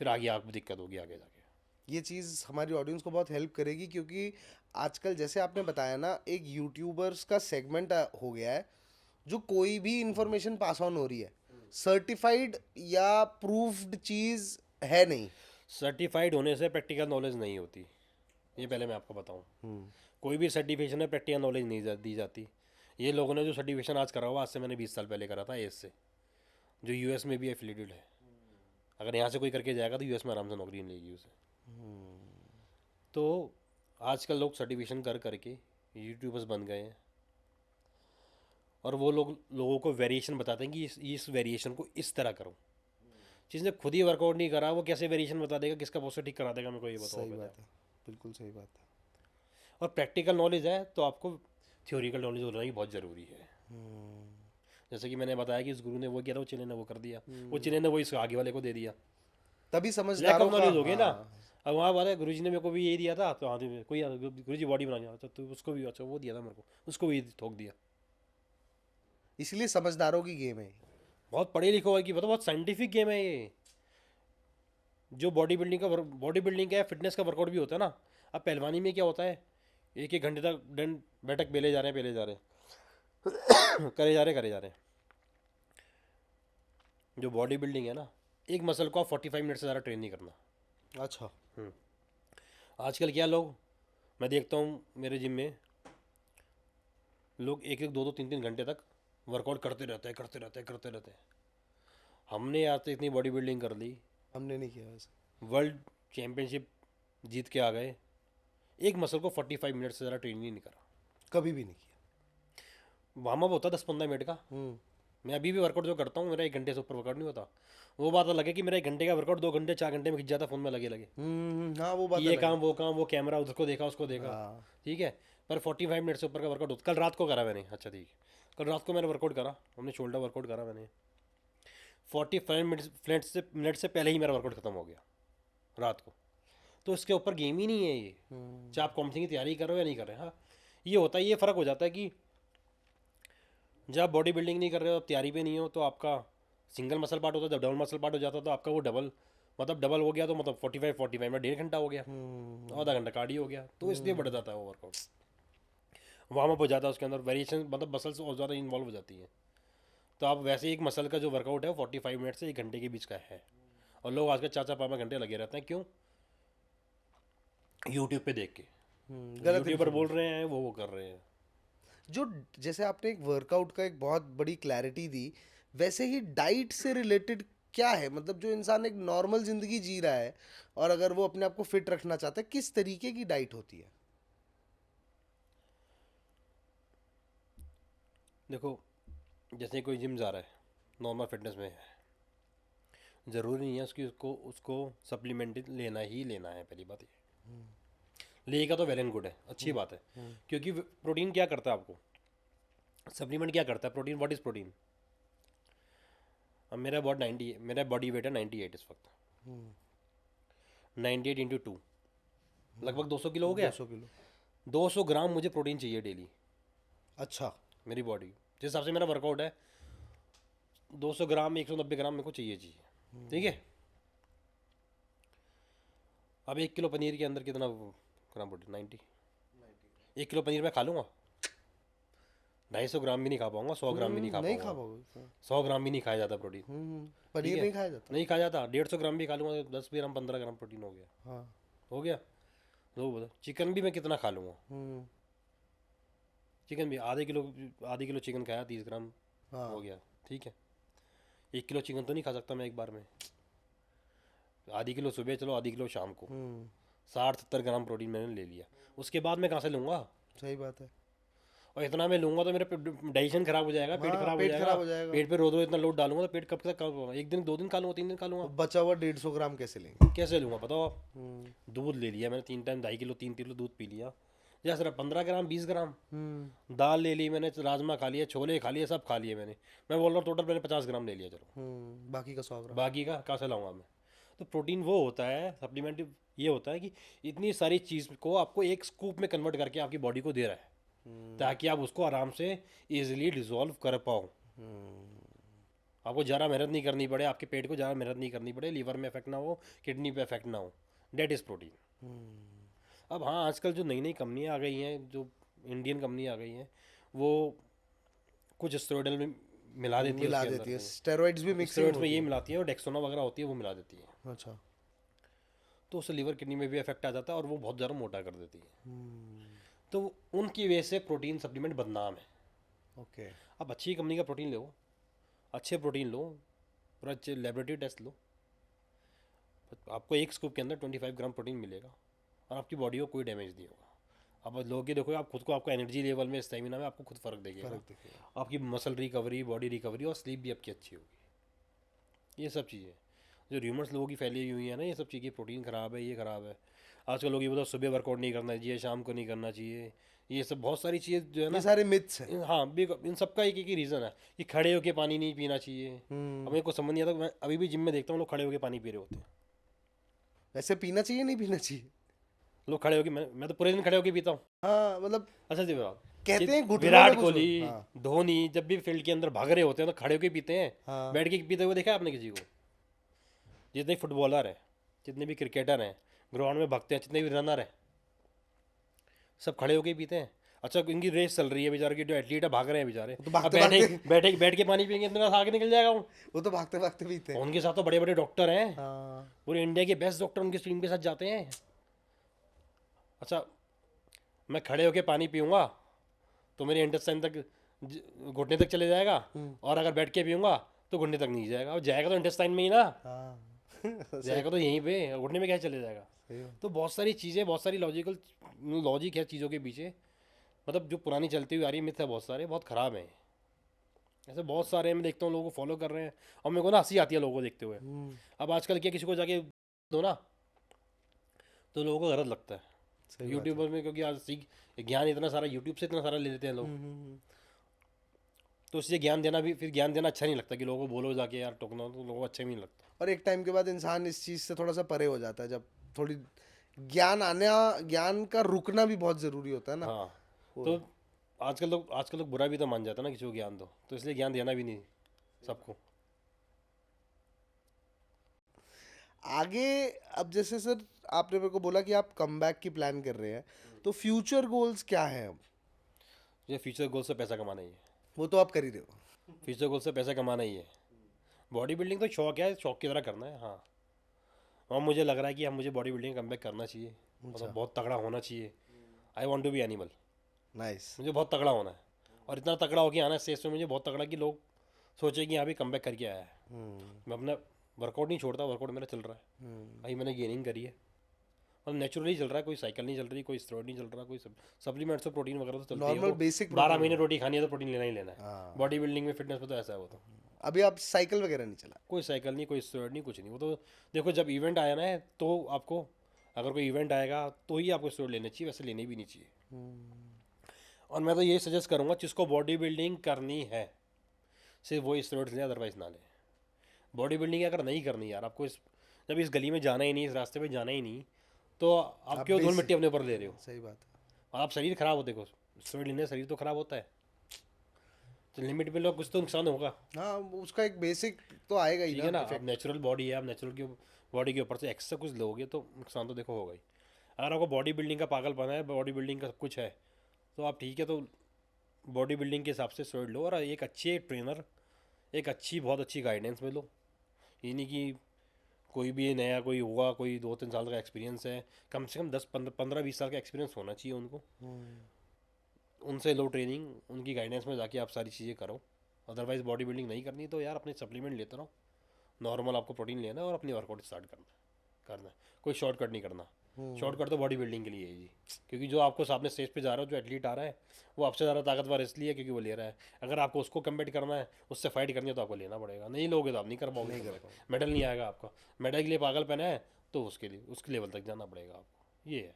फिर आगे आपको दिक्कत होगी आगे जाके। ये चीज़ हमारी ऑडियंस को बहुत हेल्प करेगी, क्योंकि आजकल जैसे आपने बताया ना, एक यूट्यूबर्स का सेगमेंट हो गया है, जो कोई भी इंफॉर्मेशन पास ऑन हो रही है, सर्टिफाइड या प्रूफ्ड चीज़ है नहीं। सर्टिफाइड होने से प्रैक्टिकल नॉलेज नहीं होती, ये पहले मैं आपको बताऊं। कोई भी सर्टिफिकेशन में प्रैक्टिकल नॉलेज नहीं दी जाती। ये लोगों ने जो सर्टिफिकेशन आज करा हुआ, आज से मैंने 20 साल पहले करा था एस से, जो यूएस में भी एफिलिएटेड है। अगर यहाँ से कोई करके जाएगा तो यूएस में आराम से नौकरी मिलेगी उसे। तो आजकल लोग सर्टिफिकेशन कर करके यूट्यूबर्स बन गए हैं, और वो लोगों को वेरिएशन बताते हैं कि इस वेरिएशन को इस तरह करो। जिसने खुद ही वर्कआउट नहीं करा, वो कैसे वेरिएशन बता देगा, किसका पोस्टर ठीक करा देगा, मेरे को ये बताओ। सही बात है, बिल्कुल सही बात है। और प्रैक्टिकल नॉलेज है तो आपको थ्योरिकल नॉलेज होना ही बहुत ज़रूरी है। जैसे कि मैंने बताया कि इस गुरु ने वो किया था, वो चेले ने वो कर दिया, वो चेले ने वो इस आगे वाले को दे दिया, तभी लैक समझदारों ऑफ का नॉलेज हो गई ना। हाँ, अब वहाँ वाले गुरु जी ने मेरे को भी यही दिया था, तो हाँ कोई गुरु जी बॉडी बनानी, अच्छा तो उसको भी, अच्छा वो दिया था मेरे को, उसको भी ठोक दिया। इसलिए समझदारों की गेम है ये। बहुत पढ़े लिखे हुआ की बताओ, बहुत साइंटिफिक गेम है ये। जो बॉडी बिल्डिंग का है, फिटनेस का वर्कआउट भी होता है ना। अब पहलवानी में क्या होता है, एक एक घंटे तक डंड बैठक बेले जा रहे हैं करे जा रहे हैं। जो बॉडी बिल्डिंग है ना, एक मसल को आप 45 मिनट से ज़्यादा ट्रेन नहीं करना। अच्छा, आजकल क्या लोग, मैं देखता हूँ मेरे जिम में लोग 1-1 2-2 3-3 घंटे तक वर्कआउट करते रहते हैं। हमने आज तक इतनी बॉडी बिल्डिंग कर ली, हमने नहीं किया वैसे। वर्ल्ड चैम्पियनशिप जीत के आ गए, एक मसल को 45 मिनट से ज़्यादा ट्रेन नहीं करा। कभी भी नहीं किया। वार्म अप होता 10-15 मिनट का। मैं अभी भी वर्कआउट जो करता हूँ, मेरा 1 घंटे से ऊपर वर्कआउट नहीं होता। वो बात अलग है कि मेरा 1 घंटे का वर्कआउट 2 घंटे 4 घंटे में खिंच जाता, फ़ोन में लगे हाँ वो बात ये अलग है। काम वो कैमरा, उसको देखा, हाँ। ठीक है। पर 45 मिनट से ऊपर का वर्कआउट होता। कल रात को करा मैंने, अच्छा ठीक है, कल रात को मैंने वर्कआउट करा, हमने शोल्डर वर्कआउट करा मैंने। 45 मिनट से पहले ही मेरा वर्कआउट खत्म हो गया रात को। तो इसके ऊपर गेम ही नहीं है ये, चाहे आप कॉम्पिटिशन की तैयारी करो या नहीं कर रहे। हाँ ये होता है, ये फ़र्क हो जाता है कि जब आप बॉडी बिल्डिंग नहीं कर रहे हो, आप तैयारी पे नहीं हो, तो आपका सिंगल मसल पार्ट होता है। जब डबल मसल पार्ट हो जाता है तो आपका वो डबल हो गया, तो मतलब 45 में 1.5 घंटा हो गया, आधा घंटा कार्डियो हो गया, तो इसलिए बढ़ जाता है वो वर्कआउट। वार्म अप हो जाता है, उसके अंदर वेरिएशन, मतलब मसल्स और ज़्यादा इन्वॉल्व हो जाती हैं। तो आप वैसे ही एक मसल का जो वर्कआउट है वो 45 मिनट से 1 घंटे के बीच का है, और लोग आजकल 4-4-5 घंटे लगे रहते हैं। क्यों? यूट्यूब पे देख के गलत यूट्यूबर बोल रहे हैं, वो कर रहे हैं। जो जैसे आपने एक वर्कआउट का एक बहुत बड़ी क्लैरिटी दी, वैसे ही डाइट से रिलेटेड क्या है, मतलब जो इंसान एक नॉर्मल जिंदगी जी रहा है और अगर वो अपने आप को फिट रखना चाहता है, किस तरीके की डाइट होती है? देखो जैसे कोई जिम जा रहा है, नॉर्मल फिटनेस में है, ज़रूरी नहीं है उसको सप्लीमेंट लेना है। पहली बात ये लेगा तो वेल एंड गुड है, अच्छी बात है। क्योंकि प्रोटीन क्या करता है आपको, सप्लीमेंट क्या करता है प्रोटीन, व्हाट इज़ प्रोटीन। अब मेरा बॉडी वेट है 98 इस वक्त, 98 इंटू 2 लगभग 200 किलो हो गया। 200 किलो। 200 ग्राम मुझे प्रोटीन चाहिए डेली। अच्छा, मेरी बॉडी जिस हिसाब से मेरा वर्कआउट है, 200 ग्राम 190 ग्राम मेरे को चाहिए, ठीक है। अब 1 किलो पनीर के अंदर कितना ग्राम प्रोटीन, 90। 1 किलो पनीर मैं खा लूँगा, 250 ग्राम भी नहीं खा पाऊंगा, 100 ग्राम भी नहीं खा नहीं खा पाऊंगा। पाओगे। 100 ग्राम भी नहीं खाया जाता प्रोटीन, पनीर है। नहीं खाया जाता। नहीं खाया जाता। 150 ग्राम भी खा लूँगा तो 10 ग्राम 15 ग्राम प्रोटीन हो गया। हाँ। हो गया। तो बताओ चिकन भी मैं कितना खा लूँगा, चिकन भी आधे किलो चिकन खाया, 30 ग्राम हो गया, ठीक है। 1 किलो चिकन तो नहीं खा सकता मैं एक बार में, आधी किलो सुबह चलो, आधी किलो शाम को, 60-70 ग्राम प्रोटीन मैंने ले लिया। उसके बाद मैं कहाँ से लूँगा? सही बात है। और इतना मैं लूंगा तो मेरा डाइजेशन खराब हो जाएगा, पेट हाँ, खराब हो पेट जाएगा। खराब हो जाएगा। पेट पे रोज रोज इतना लोड डालूंगा तो पेट कब तक खराब होगा? एक दिन 2 दिन खा लूंगा, 3 दिन खा लूंगा, तो बचा हुआ 150 ग्राम कैसे लेंगे? कैसे लूंगा बताओ आप? दूध ले लिया मैंने 3 टाइम, 2.5 किलो 3 किलो दूध पी लिया, जैसे 15 ग्राम 20 ग्राम दाल ले ली मैंने, राजमा खा लिया, छोले खा लिए, सब खा लिए मैंने। मैं बोल रहा हूँ टोटल मैंने 50 ग्राम ले लिया, चलो बाकी का 100 ग्राम। बाकी का कहाँ से लाऊंगा मैं? तो प्रोटीन वो होता है, सप्लीमेंट ये होता है कि इतनी सारी चीज़ को आपको एक स्कूप में कन्वर्ट करके आपकी बॉडी को दे रहा है, ताकि आप उसको आराम से इजीली डिजोल्व कर पाओ। आपको ज़्यादा मेहनत नहीं करनी पड़े, आपके पेट को ज़्यादा मेहनत नहीं करनी पड़े, लीवर में इफेक्ट ना हो, किडनी पे इफेक्ट ना हो। That is protein. अब हाँ, आजकल जो नई नई कंपनियाँ आ गई हैं, जो इंडियन कंपनी आ गई हैं, वो कुछ स्टेरॉइडल में मिला देती है, मिला उसके देती है, अंदर स्टेरॉइड्स भी मिक्सिंग स्टेरॉइड्स में ये मिलाती है, और डेक्सोना वगैरह होती है वो मिला देती है। अच्छा। तो उससे लीवर किडनी में भी इफेक्ट आ जाता है और वो बहुत ज़्यादा मोटा कर देती है। तो उनकी वजह से प्रोटीन सप्लीमेंट बदनाम है। ओके। आप अच्छी कंपनी का प्रोटीन लो, अच्छे प्रोटीन लो, पूरा अच्छे लेबोरेटरी टेस्ट लो, आपको एक स्कूप के अंदर 25 ग्राम प्रोटीन मिलेगा और आपकी बॉडी को कोई डैमेज नहीं होगा। आप लोग देखो, आप खुद को, आपको एनर्जी लेवल में, स्टेमिना में आपको खुद फ़र्क देगा, आपकी मसल रिकवरी, बॉडी रिकवरी और स्लीप भी आपकी अच्छी होगी। ये सब चीज़ें जो र्यूमर्स लोगों की फैली हुई है ना, ये सब चीज़ें, प्रोटीन ख़राब है, ये ख़राब है। आजकल लोग ये बताओ सुबह वर्कआउट नहीं करना चाहिए, शाम को नहीं करना चाहिए, ये सब बहुत सारी चीज़ें जो है ना, ये सारे मिथ्स हैं। हाँ, इन सब का एक ही रीज़न है कि खड़े होके पानी नहीं पीना चाहिए। अब मेरे को समझ नहीं आता, मैं अभी भी जिम में देखता हूँ लोग खड़े होके पानी पी रहे होते हैं। वैसे पीना चाहिए नहीं पीना चाहिए? लोग खड़े होके, मैं तो पूरे दिन खड़े होके पीता हूँ। हाँ मतलब अच्छा जी बात, कहते हैं घुटनों विराट में कुछ कोहली, हाँ। धोनी जब भी फील्ड के अंदर भाग रहे होते हैं तो खड़े होके पीते हैं। हाँ। बैठ के पीते हुए देखा है आपने किसी को? जितने फुटबॉलर हैं, जितने भी क्रिकेटर हैं, ग्राउंड में भागते हैं, जितने भी रनर हैं, सब खड़े होके पीते हैं। अच्छा, इनकी रेस चल रही है, बेचारे की जो एथलीट है भाग रहे हैं बेचारे, तो भागते अब बैठ के पानी पियेंगे इतना आगे निकल जाएगा वो। वो तो भागते भागते पीते हैं। उनके साथ तो बड़े बड़े डॉक्टर हैं, हाँ। पूरे इंडिया के बेस्ट डॉक्टर उनकी टीम के साथ जाते हैं। अच्छा, मैं खड़े होके पानी पीऊँगा तो मेरे इंटेस्टाइन तक, घुटने तक चले जाएगा, और अगर बैठ के पीऊँगा तो घुटने तक नहीं जाएगा, और जाएगा तो इंटेस्टाइन में ही ना, हाँ। जाएगा तो यहीं पे, घुटने में क्या चले जाएगा? तो बहुत सारी चीज़ें, बहुत सारी लॉजिक है चीज़ों के पीछे, मतलब जो पुरानी चलती हुई आ रही मिथ है, बहुत सारे बहुत ख़राब हैं। ऐसे बहुत सारे मैं देखता हूँ लोगों को फॉलो कर रहे हैं, और मेरे को ना हंसी आती है लोगों को देखते हुए। अब आजकल क्या, किसी को जाके दो ना तो लोगों को गलत लगता है यूट्यूबर में, क्योंकि आज ज्ञान इतना सारा यूट्यूब से इतना सारा ले लेते हैं लोग, तो इसलिए ज्ञान देना भी, फिर ज्ञान देना अच्छा नहीं लगता कि लोगों को बोलो जाके यार टोकना, तो लोगों को अच्छा भी नहीं लगता। और एक टाइम के बाद इंसान इस चीज़ से थोड़ा सा परे हो जाता है, जब थोड़ी ज्ञान का रुकना भी बहुत ज़रूरी होता है ना। हाँ, तो आजकल लोग बुरा भी तो मान जाता है ना किसी को ज्ञान दो, तो इसलिए ज्ञान देना भी नहीं सबको। आगे अब जैसे सर आपने मेरे को बोला कि आप कमबैक की प्लान कर रहे हैं, तो फ्यूचर गोल्स क्या हैं अब? ये फ्यूचर गोल से पैसा कमाना ही है। वो तो आप कर ही रहे हो। फ्यूचर गोल से पैसा कमाना ही है। बॉडी बिल्डिंग तो शौक है, शौक की तरह करना है। हाँ, और मुझे लग रहा है कि हम, मुझे बॉडी बिल्डिंग कमबैक करना चाहिए, मतलब बहुत तगड़ा होना चाहिए। I want to be animal. Nice. मुझे बहुत तगड़ा होना है, और इतना तगड़ा हो के आना है स्टेज में, मुझे बहुत तगड़ा कि लोग सोचे कि यहाँ भी कमबैक करके आया है। मैं अपना वर्कआउट नहीं छोड़ता, वर्कआउट मेरा चल रहा है। अभी मैंने गेनिंग करी है, और नेचुरली चल रहा है, कोई साइकिल नहीं चल रही, कोई स्टेरॉइड नहीं चल रहा, कोई सप्लीमेंट्स और प्रोटीन वगैरह तो चलती है। नॉर्मल बेसिक 12 महीने रोटी खानी है तो प्रोटीन लेना ही लेना है। बॉडी बिल्डिंग में, फिटनेस में तो ऐसा है। वो तो अभी आप साइकिल वगैरह नहीं चला? कोई साइकिल नहीं, कोई स्टेरॉइड नहीं, कुछ नहीं। वो तो देखो जब इवेंट आया ना, तो आपको, अगर कोई इवेंट आएगा तो ही आपको स्टेरॉइड लेने चाहिए, वैसे लेने भी नहीं चाहिए। और मैं तो ये सजेस्ट करूँगा, जिसको बॉडी बिल्डिंग करनी है सिर्फ वही स्टेरॉइड्स लें, अदरवाइज ना लें। बॉडी बिल्डिंग अगर नहीं करनी यार, आपको जब इस गली में जाना ही नहीं, इस रास्ते पे जाना ही नहीं, तो आप क्यों धूल मिट्टी अपने ऊपर ले रहे हो? सही बात है। और आप शरीर खराब हो, देखो स्टेरॉइड लेने से शरीर तो खराब होता है, तो लिमिट में लो, कुछ तो नुकसान होगा। हाँ, उसका एक बेसिक तो आएगा ही ठीक है ना। अब नेचुरल बॉडी है, आप नेचुरल की बॉडी के ऊपर से एक्स्ट्रा कुछ लोगे तो नुकसान तो देखो होगा ही। अगर आपको बॉडी बिल्डिंग का पागलपन है, बॉडी बिल्डिंग का सब कुछ है, तो आप ठीक है, तो बॉडी बिल्डिंग के हिसाब से स्टेरॉइड लो, और एक अच्छे ट्रेनर, एक अच्छी, बहुत अच्छी गाइडेंस में लो। ये नहीं कि कोई भी नया कोई होगा, कोई 2-3 साल का एक्सपीरियंस है, कम से कम 10-15-20 साल का एक्सपीरियंस होना चाहिए उनको। उनसे लो ट्रेनिंग, उनकी गाइडेंस में जाके आप सारी चीज़ें करो। अदरवाइज़ बॉडी बिल्डिंग नहीं करनी तो यार अपने सप्लीमेंट लेते रहो, नॉर्मल आपको प्रोटीन लेना है और अपनी वर्कआउट स्टार्ट करना है, कोई शॉर्टकट नहीं करना। शॉर्टकट तो बॉडी बिल्डिंग के लिए है जी, क्योंकि जो आपको सामने स्टेज पे जा रहा है, जो एथलीट आ रहा है, वो आपसे ज़्यादा ताकतवर इसलिए है क्योंकि वो ले रहा है। अगर आपको उसको कम्पीट करना है, उससे फाइट करनी है, तो आपको लेना पड़ेगा। नहीं लोगे तो आप नहीं कर पाओगे, मेडल नहीं आएगा आपका। मेडल के लिए पागलपन है तो उसके लेवल तक जाना पड़ेगा आपको, ये है।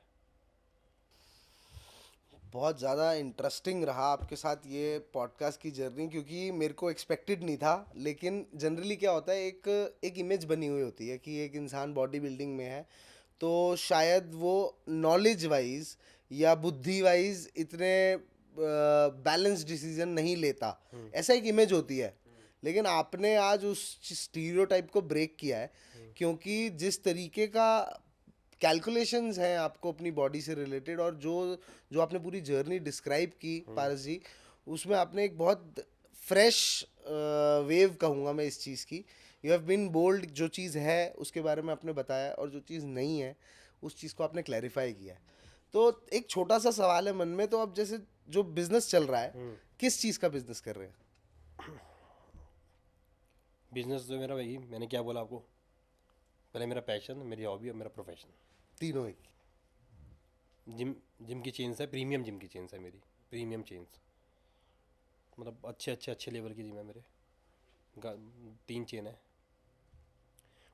बहुत ज़्यादा इंटरेस्टिंग रहा आपके साथ ये पॉडकास्ट की जर्नी, क्योंकि मेरे को एक्सपेक्टेड नहीं था। लेकिन जनरली क्या होता है, एक इमेज बनी हुई होती है कि एक इंसान बॉडी बिल्डिंग में है तो शायद वो नॉलेज वाइज या बुद्धि वाइज इतने बैलेंस डिसीजन नहीं लेता, ऐसा एक इमेज होती है। लेकिन आपने आज उस स्टीरियोटाइप को ब्रेक किया है, क्योंकि जिस तरीके का कैलकुलेशंस हैं आपको अपनी बॉडी से रिलेटेड, और जो आपने पूरी जर्नी डिस्क्राइब की पारस जी, उसमें आपने एक बहुत फ्रेश वेव कहूँगा मैं इस चीज़ की। यू हैव बीन बोल्ड, जो चीज़ है उसके बारे में आपने बताया, और जो चीज़ नहीं है उस चीज़ को आपने क्लैरिफाई किया है। तो एक छोटा सा सवाल है मन में, तो अब जैसे जो बिजनेस चल रहा है, किस चीज़ का बिजनेस कर रहे हैं? बिजनेस जो मेरा, वही मैंने क्या बोला आपको पहले, मेरा पैशन, मेरी हॉबी और मेरा प्रोफेशन, तीनों एक। जिम की चेन्स है, प्रीमियम जिम की चेन्स है मेरी, प्रीमियम चेन्स, मतलब अच्छे लेवल की जिम है मेरे। 3 चेन है,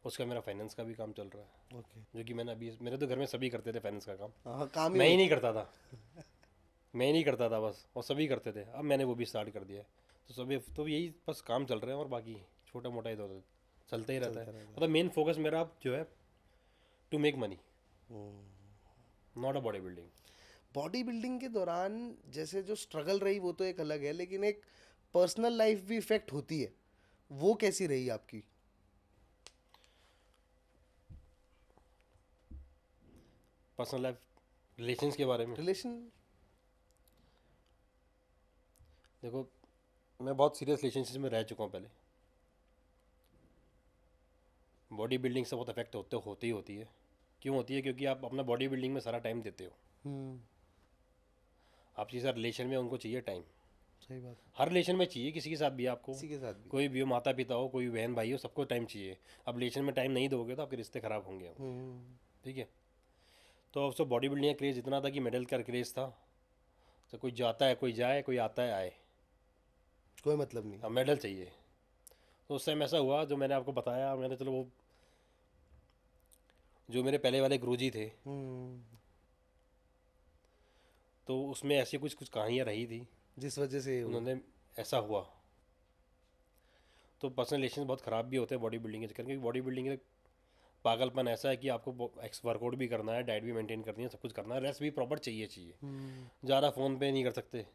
उसका मेरा फाइनेंस का भी काम चल रहा है। ओके। जो कि मैंने अभी, मेरे तो घर में सभी करते थे फाइनेंस का काम, हाँ, काम मैं ही नहीं करता था। मैं ही नहीं करता था बस, और सभी करते थे। अब मैंने वो भी स्टार्ट कर दिया है, तो सभी तो यही बस काम चल रहे हैं, और बाकी छोटा मोटा इधर उधर चलता ही रहता है। मतलब मेन फोकस मेरा अब जो है, to make money, not a body building. Body building के दौरान जैसे जो स्ट्रगल रही वो तो एक अलग है, लेकिन एक पर्सनल लाइफ भी इफेक्ट होती है, वो कैसी रही आपकी? पर्सनल लाइफ, रिलेशंस के बारे में रिलेशन? देखो, मैं बहुत सीरियस रिलेशनशिप में रह चुका हूँ पहले। बॉडी बिल्डिंग से बहुत अफेक्ट होती ही होती है। क्यों होती है? क्योंकि आप अपना बॉडी बिल्डिंग में सारा टाइम देते हो। आप किसी साथ रिलेशन में, उनको चाहिए टाइम। सही बात। हर रिलेशन में चाहिए, किसी के साथ भी आपको, किसी के साथ भी। कोई भी हो, माता पिता हो, कोई बहन भाई हो, सबको टाइम चाहिए। अब रिलेशन में टाइम नहीं दोगे तो आपके रिश्ते ख़राब होंगे। ठीक है, तो अब तो बॉडी बिल्डिंग का क्रेज़ इतना था कि मेडल का क्रेज़ था। तो कोई जाता है, कोई जाए, कोई आता है आए, कोई मतलब नहीं। अब मेडल चाहिए। तो उस टाइम ऐसा हुआ, जो मैंने आपको बताया, मैंने चलो वो जो मेरे पहले वाले गुरुजी थे, तो उसमें ऐसी कुछ कहानियाँ रही थी जिस वजह से उन्होंने ऐसा हुआ। तो पर्सनल रिलेशन बहुत ख़राब भी होते हैं बॉडी बिल्डिंग के चक्कर, क्योंकि बॉडी बिल्डिंग का पागलपन ऐसा है कि आपको वर्कआउट भी करना है, डाइट भी मेंटेन करनी है, सब कुछ करना है, रेस्ट भी प्रॉपर चाहिए। ज़्यादा फ़ोन पे नहीं कर सकते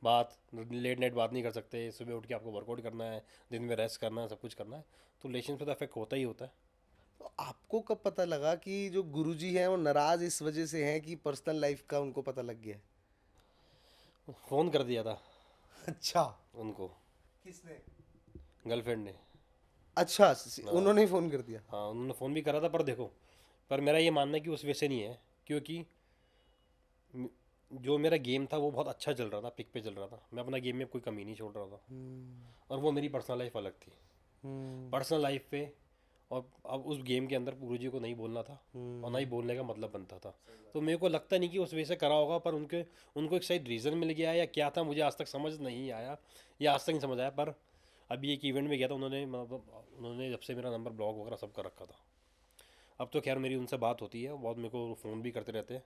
बात, लेट नाइट बात नहीं कर सकते, सुबह उठ के आपको वर्कआउट करना है, दिन में रेस्ट करना है, सब कुछ करना है। तो रिलेशन पे तो अफेक्ट होता ही होता है। तो आपको कब पता लगा कि जो गुरुजी हैं वो नाराज़ इस वजह से हैं कि पर्सनल लाइफ का उनको पता लग गया? फ़ोन कर दिया था अच्छा। उनको, किसने? गर्लफ्रेंड ने। अच्छा, उन्होंने ही फ़ोन कर दिया? हाँ, उन्होंने फ़ोन भी करा था, पर देखो, पर मेरा ये मानना है कि उस वजह से नहीं है, क्योंकि जो मेरा गेम था वो बहुत अच्छा चल रहा था, पिक पे चल रहा था। मैं अपना गेम में कोई कमी नहीं छोड़ रहा था, और वो मेरी पर्सनल लाइफ अलग थी। पर्सनल लाइफ पे, और अब उस गेम के अंदर गुरुजी को नहीं बोलना था, और ना ही बोलने का मतलब बनता था। तो मेरे को लगता नहीं कि उस वजह से करा होगा, पर उनको एक शायद रीज़न मिल गया या क्या था, मुझे आज तक समझ नहीं आया, या आज तक नहीं समझ आया। पर अभी एक इवेंट में गया था, उन्होंने जब से मेरा नंबर ब्लॉक वगैरह सब कर रखा था। अब तो खैर मेरी उनसे बात होती है, बहुत मेरे को फ़ोन भी करते रहते हैं,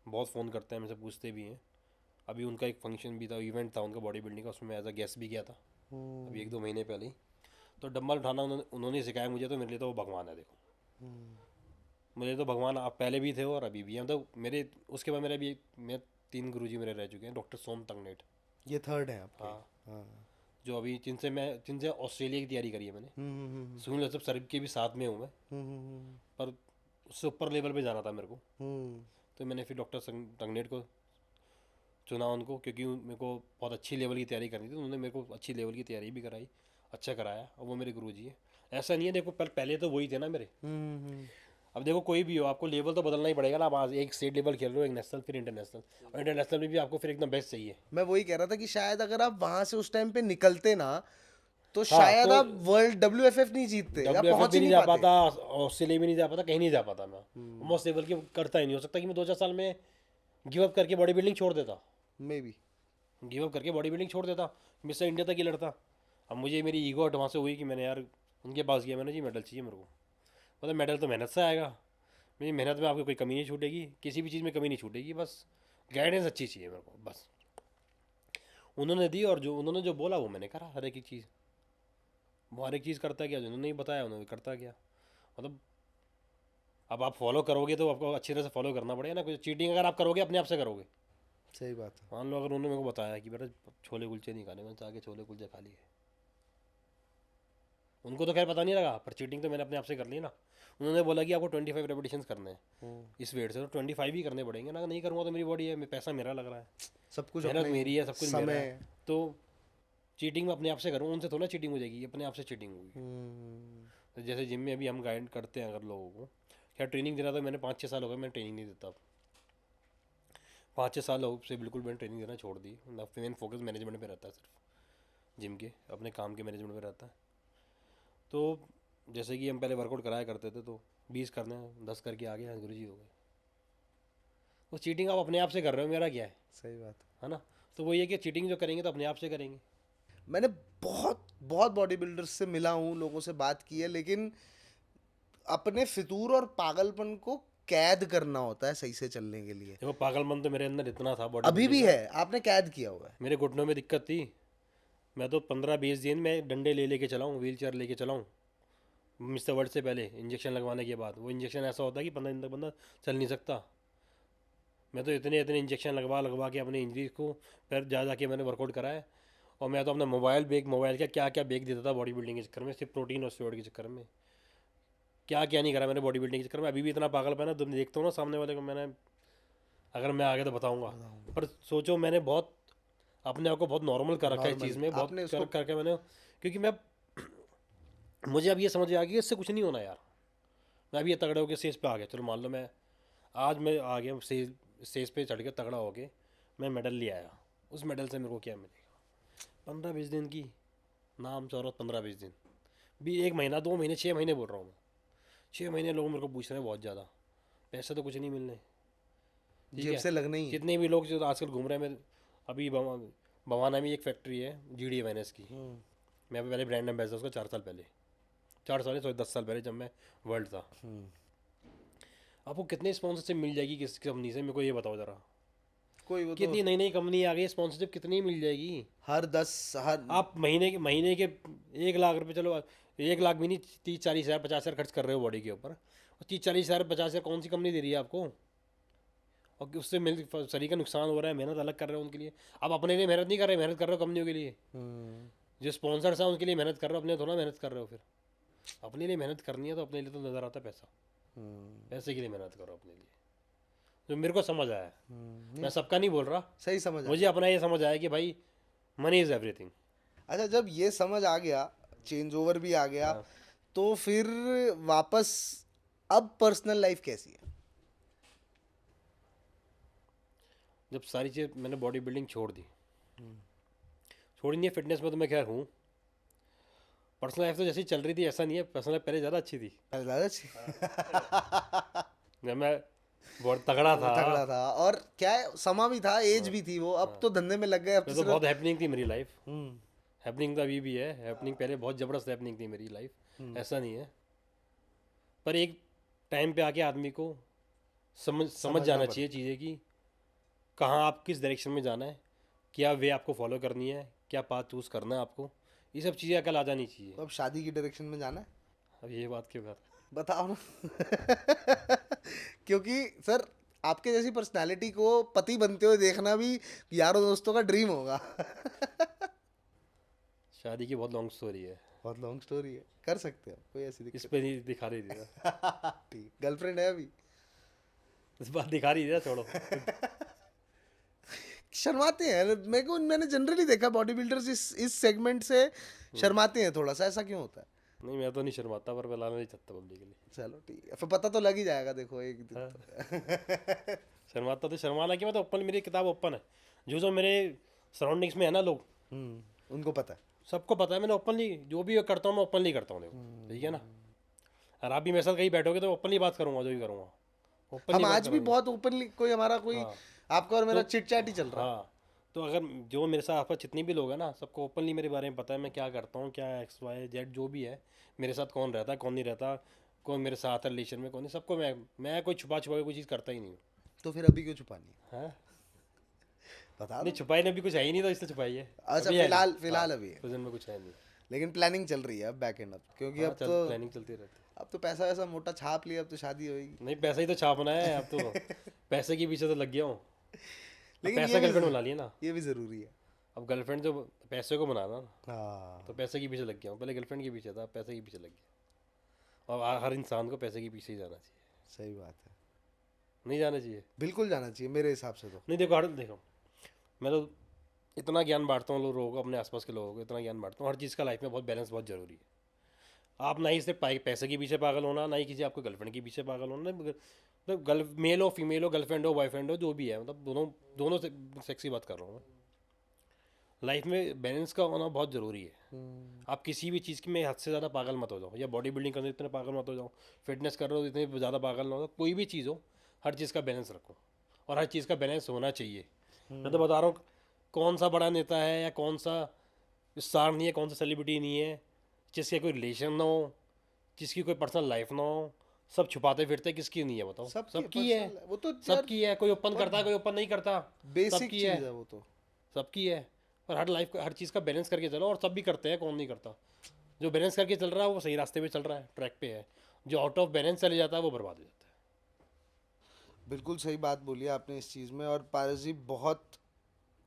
बहुत फ़ोन करते हैं, मुझसे पूछते भी हैं। अभी उनका एक फंक्शन भी था, इवेंट था उनका बॉडी बिल्डिंग का, उसमें मैं एज अ गेस्ट भी गया था अभी 1-2 महीने पहले ही। तो डंबल उठाना उन्होंने सिखाया मुझे, तो मेरे लिए तो वो भगवान है। देखो, मुझे तो भगवान आप पहले भी थे और अभी भी हैं। तो मेरे उसके बाद मैं 3 गुरुजी मेरे रह चुके हैं। डॉक्टर सोम तंगनेट, ये थर्ड है आपके? हाँ, हाँ। जो अभी जिनसे ऑस्ट्रेलिया की तैयारी करी है मैंने। सुनील सब सर के भी साथ में हूँ मैं, पर उससे ऊपर लेवल पे जाना था मेरे को। तो मैंने फिर डॉक्टर तंगनेट को चुना उनको, क्योंकि मेरे को बहुत अच्छी लेवल की तैयारी करनी थी। उन्होंने मेरे को अच्छी लेवल की तैयारी भी कराई, अच्छा कराया, और वो मेरे गुरुजी है। ऐसा नहीं है, देखो पहले तो वही थे ना मेरे। अब देखो, कोई भी हो, आपको लेवल तो बदलना ही पड़ेगा ना। आप आज एक स्टेट लेवल खेल रहे हो, एक नेशनल, फिर इंटरनेशनल, और इंटरनेशनल में भी आपको फिर एकदम बेस्ट चाहिए। मैं वही कह रहा था कि शायद अगर आप वहाँ से उस टाइम पे निकलते ना, तो शायद आप वर्ल्ड WFF नहीं जीतते, आप WFF पहुंच भी ही नहीं नहीं जा पाते। पाता, ऑस्ट्रेलिया भी नहीं जा पाता, कहीं नहीं जा पाता मैं मोस्ट लेवल की करता ही नहीं। हो सकता कि मैं 2-4 साल में गिव अप करके बॉडी बिल्डिंग छोड़ देता, मे बी। गिव अप करके बॉडी बिल्डिंग छोड़ देता, मिस्टर इंडिया तक ही लड़ता। अब मुझे मेरी ईगो वहाँ से हुई कि मैंने यार उनके पास गया, मैंने जी मेडल चाहिए मेरे को, मतलब मेडल तो मेहनत से आएगा, मेरी मेहनत में आपको कोई कमी नहीं छूटेगी, किसी भी चीज़ में कमी नहीं छूटेगी, बस गाइडेंस अच्छी चाहिए मेरे को बस। उन्होंने दी और जो उन्होंने जो बोला वो मैंने करा, हर एक चीज़, वो हर एक चीज़ करता गया, जो उन्होंने बताया उन्होंने करता गया। मतलब अब आप फॉलो करोगे तो आपको अच्छी तरह से फॉलो करना पड़ेगा ना, कुछ चीटिंग अगर आप करोगे अपने आप से करोगे। सही बात है। मान लो अगर उन्होंने मेरे को बताया कि बेटा छोले कुलचे नहीं खाने, मैंने जाके छोले कुलचे खा लिए, उनको तो खैर पता नहीं लगा, पर चीटिंग तो मैंने अपने आप से कर ली ना। उन्होंने बोला कि आपको 25 रेपिटेशंस करने हैं इस वेट से, तो 25 ही करने पड़ेंगे ना, नहीं करूँगा तो मेरी बॉडी है, पैसा मेरा लग रहा है, सब कुछ मेहनत अपने मेरी है, सब कुछ मेरा समय। है, तो चीटिंग मैं अपने आप से करूँ, उनसे थोड़ा चीटिंग हो जाएगी, अपने आप से चीटिंग होगी। तो जैसे जिम में अभी हम गाइड करते हैं अगर लोगों को, क्या ट्रेनिंग देना, तो मैंने 5-6 साल हो गए मैं ट्रेनिंग नहीं देता, 5-6 साल हो से बिल्कुल मैंने ट्रेनिंग देना छोड़ दी। मेन फोकस मैनेजमेंट पे रहता है, सिर्फ जिम के अपने काम के मैनेजमेंट पे रहता है। तो जैसे कि हम पहले वर्कआउट कराया करते थे, तो 20 करने 10 करके आगे हाँ गुरु जी हो गए, वो चीटिंग आप अपने आप से कर रहे हो, मेरा क्या है, सही बात है ना। तो वो ये कि चीटिंग जो करेंगे तो अपने आप से करेंगे। है। मैंने बहुत बहुत बॉडी बिल्डर्स से मिला हूँ, लोगों से बात की है, लेकिन अपने फितूर और पागलपन को कैद करना होता है सही से चलने के लिए। देखो पागलपन तो मेरे अंदर इतना था, बॉडी अभी भी है, आपने कैद किया हुआ है। मेरे घुटनों में दिक्कत थी, मैं तो 15-20 दिन में डंडे लेके चलाऊँ, व्हील चेयर लेके चलाऊँ, मिस्टर वर्ल्ड से पहले इंजेक्शन लगवाने के बाद। वो इंजेक्शन ऐसा होता है कि 15 दिन तक बंदा चल नहीं सकता। मैं तो इतने इतने इंजेक्शन लगवा के अपनी इंजरी को फिर जा के मैंने वर्कआउट कराया। और मैं तो अपना मोबाइल का क्या क्या बेच देता था बॉडी बिल्डिंग के चक्कर में, सिर्फ प्रोटीन और स्टेरॉइड के चक्कर में, क्या क्या नहीं करा मैंने बॉडी बिल्डिंग के चक्कर में। अभी भी इतना पागल है ना, तुम देखता हूँ ना सामने वाले को, मैंने अगर मैं आगे तो बताऊँगा, पर सोचो मैंने बहुत अपने आप को बहुत नॉर्मल कर रखा है इस चीज़ में, बहुत आपने उसको करके मैंने, क्योंकि मैं मुझे अब ये समझ आ गया कि इससे कुछ नहीं होना यार। मैं अभी ये तगड़े होकर स्टेज पे आ गया, चलो मान लो मैं आज मैं आ गया स्टेज पे चढ़ के तगड़ा होके मैं मेडल ले आया, उस मेडल से मेरे को क्या मिलेगा? 15-20 दिन की नाम शौहरत, 15-20 दिन भी, 1 महीना 2 महीने 6 महीने बोल रहा हूँ मैं, 6 महीने लोग मेरे को पूछ रहे हैं बहुत ज़्यादा, पैसे तो कुछ नहीं मिलने, ठीक जेब है। से लगना ही है। कितने भी लोग जो आजकल घूम रहे हैं, मैं अभी भवाना में एक फैक्ट्री है GD की, मैं पहले ब्रांड एम्बेसडर उसका 4 साल पहले, 4 साल सॉरी 10 साल पहले जब मैं वर्ल्ड था। आपको कितने स्पॉन्सरशिप मिल जाएगी किस कंपनी से, मेरे को ये बताओ ज़रा। कोई वो कितनी नई नई कंपनी आ गई, स्पॉन्सरशिप कितनी मिल जाएगी? हर 10 हर आप महीने के 1 लाख रुपए, चलो 1 लाख भी नहीं, 30-40 हज़ार 50 हज़ार खर्च कर रहे हो बॉडी के ऊपर, और 30-40 हज़ार 50 हज़ार कौन सी कंपनी दे रही है आपको? और उससे शरीर का नुकसान हो रहा है, मेहनत अलग कर रहे हो उनके लिए। आप अपने लिए मेहनत नहीं कर रहे, मेहनत कर रहे हो कंपनियों के लिए, जो स्पॉन्सर्स हैं उनके लिए मेहनत कर रहे हो, अपने थोड़ा मेहनत कर रहे हो। फिर अपने लिए मेहनत करनी है तो अपने लिए तो नज़र आता है पैसा, पैसे के लिए मेहनत करो अपने लिए, जो मेरे को समझ आया है। मैं सबका नहीं बोल रहा, सही समझ आया। मुझे अपना ये समझ आया कि भाई मनी इज़ एवरीथिंग। अच्छा, जब ये समझ आ गया, चेंज ओवर भी आ गया, तो फिर वापस अब पर्सनल लाइफ कैसी है? जब सारी चीज़ मैंने बॉडी बिल्डिंग छोड़ दी, छोड़ी नहीं है, फिटनेस में तो मैं खैर हूँ, पर्सनल लाइफ तो जैसी चल रही थी ऐसा नहीं है, पर्सनल लाइफ पहले ज़्यादा अच्छी थी, पहले ज़्यादा अच्छी जब मैं बहुत तगड़ा था, तगड़ा था, और क्या है, समा भी था, एज भी थी वो, अब तो धंधे में लग गए, अब मैं तो तो बहुत हैपनिंग थी मेरी लाइफ, हम्म, हैपनिंग तो अभी भी है, हैपनिंग पहले बहुत ज़बरदस्त हैपनिंग थी मेरी लाइफ, ऐसा नहीं है। पर एक टाइम पे आके आदमी को समझ जाना चाहिए चीज़ें कि कहाँ आप किस डायरेक्शन में जाना है, क्या वे आपको फॉलो करनी है, क्या पाथ चूज़ करना है आपको, ये सब चीज़ें अकल आ जानी चाहिए। तो अब शादी की डायरेक्शन में जाना है, अब ये बात क्यों कर, बताओ ना क्योंकि सर आपके जैसी पर्सनालिटी को पति बनते हुए देखना भी यारों दोस्तों का ड्रीम होगा शादी की बहुत लॉन्ग स्टोरी है, बहुत लॉन्ग स्टोरी है, कर सकते हो, कोई ऐसी इस दिक्कत पे नहीं दिखा रही थी ना। ठीक, गर्लफ्रेंड है अभी? इस बात दिखा रही थी ना, छोड़ो। शर्माते हैं, मेरे को मैंने जनरली देखा बॉडी बिल्डर्स इस सेगमेंट से शर्माते हैं थोड़ा सा, ऐसा क्यों होता है? नहीं मैं तो नहीं शर्माता, पर बुलाना नहीं चाहता पब्लिक के लिए। चलो ठीक है, फिर पता तो लग ही जाएगा, देखो एक दिन तो। शर्माता तो शर्माना कि मैं तो ओपन, मेरी किताब ओपन है, जो जो मेरे सराउंडिंग्स में है ना लोग, उनको पता है। सबको पता है, मैंने ओपनली जो भी करता हूँ मैं ओपनली करता हूँ, देखो ठीक है ना। और आप भी मेरे साथ कहीं बैठोगे तो ओपनली बात करूँगा, जो भी करूँगा ओपनली हम बात आज भी करूँगा। बहुत ओपनली, कोई हमारा कोई हाँ। आपका और मेरा चिट चैट ही चल रहा है। हाँ, तो अगर जो मेरे साथ आपस जितनी भी लोग हैं ना, सबको ओपनली मेरे बारे में पता है, मैं क्या करता हूँ, क्या एक्स वाई जेड जो भी है, मेरे साथ कौन रहता है कौन नहीं रहता, कौन मेरे साथ है रिलेशन में कौन नहीं, सबको मैं कोई छुपा छुपा के कोई चीज़ करता ही नहीं हूँ। तो फिर अभी क्यों छुपानी है, हाँ, बता नहीं दो। छुपाई ने अभी कुछ है ही नहीं, तो इसलिए छुपाई है। अच्छा, अभी है फिलहाल नहीं। फिलहाल हाँ, अभी है, कुछ दिन में कुछ है नहीं। लेकिन प्लानिंग चल रही है अब बैक एंड, अब क्योंकि हाँ, अब तो प्लानिंग चलती रहती है। अब तो पैसा वैसा मोटा छाप लिया, अब तो शादी होगी। नहीं, पैसा ही तो छापना है अब तो। पैसे के पीछे तो लग गया हूँ। अब लेकिन पैसा गर्लफ्रेंड बना लिया ना, ये भी ज़रूरी है। अब गर्लफ्रेंड जो पैसे को बनाना ना, हाँ, तो पैसे के पीछे लग गया हूँ। पहले गर्लफ्रेंड के पीछे था, अब पैसे के पीछे लग गया। और हर इंसान को पैसे के पीछे ही जाना चाहिए, सही बात है, नहीं जाना चाहिए। बिल्कुल जाना चाहिए मेरे हिसाब से तो। नहीं देखो मैं तो इतना ज्ञान बांटता हूँ लोगों को, अपने आसपास के लोगों को इतना ज्ञान बांटता हूँ, हर चीज़ का लाइफ में बहुत बैलेंस बहुत ज़रूरी है। आप ना ही सिर्फ पैसे के पीछे पागल होना, ना ही किसी आपको गर्लफ्रेंड के पीछे पागल होना, मतलब मेल हो फीमेल हो, गर्लफ्रेंड हो बॉयफ्रेंड हो, जो भी है, मतलब दोनों से सेक्सी बात कर रहा हूँ मैं। लाइफ में बैलेंस का होना बहुत ज़रूरी है। आप किसी भी चीज़ की में हद से ज़्यादा पागल मत हो जाओ, या बॉडी बिल्डिंग करने इतने पागल मत हो जाओ, फिटनेस कर रहे हो इतने ज़्यादा पागल ना हो, कोई भी चीज़ हो, हर चीज़ का बैलेंस रखो, और हर चीज़ का बैलेंस होना चाहिए। मैं तो बता रहा हूँ, कौन सा बड़ा नेता है या कौन सा स्टार नहीं है, कौन सा सेलिब्रिटी नहीं है जिसके कोई रिलेशन ना हो, जिसकी कोई पर्सनल लाइफ ना हो, सब छुपाते फिरते, किसकी नहीं है बताओ? सबकी है, personal वो तो सबकी है। कोई ओपन करता है, कोई ओपन नहीं करता, बेसिक सबकी चीज़ है, है वो तो। सबकी है। और हर लाइफ हर चीज़ का बैलेंस करके चलो, और सब भी करते हैं, कौन नहीं करता। जो बैलेंस करके चल रहा है वो सही रास्ते पे चल रहा है, ट्रैक पे है। जो आउट ऑफ बैलेंस चले जाता है वो बर्बाद हो जाता है। बिल्कुल सही बात बोली आपने इस चीज़ में। और पारस जी, बहुत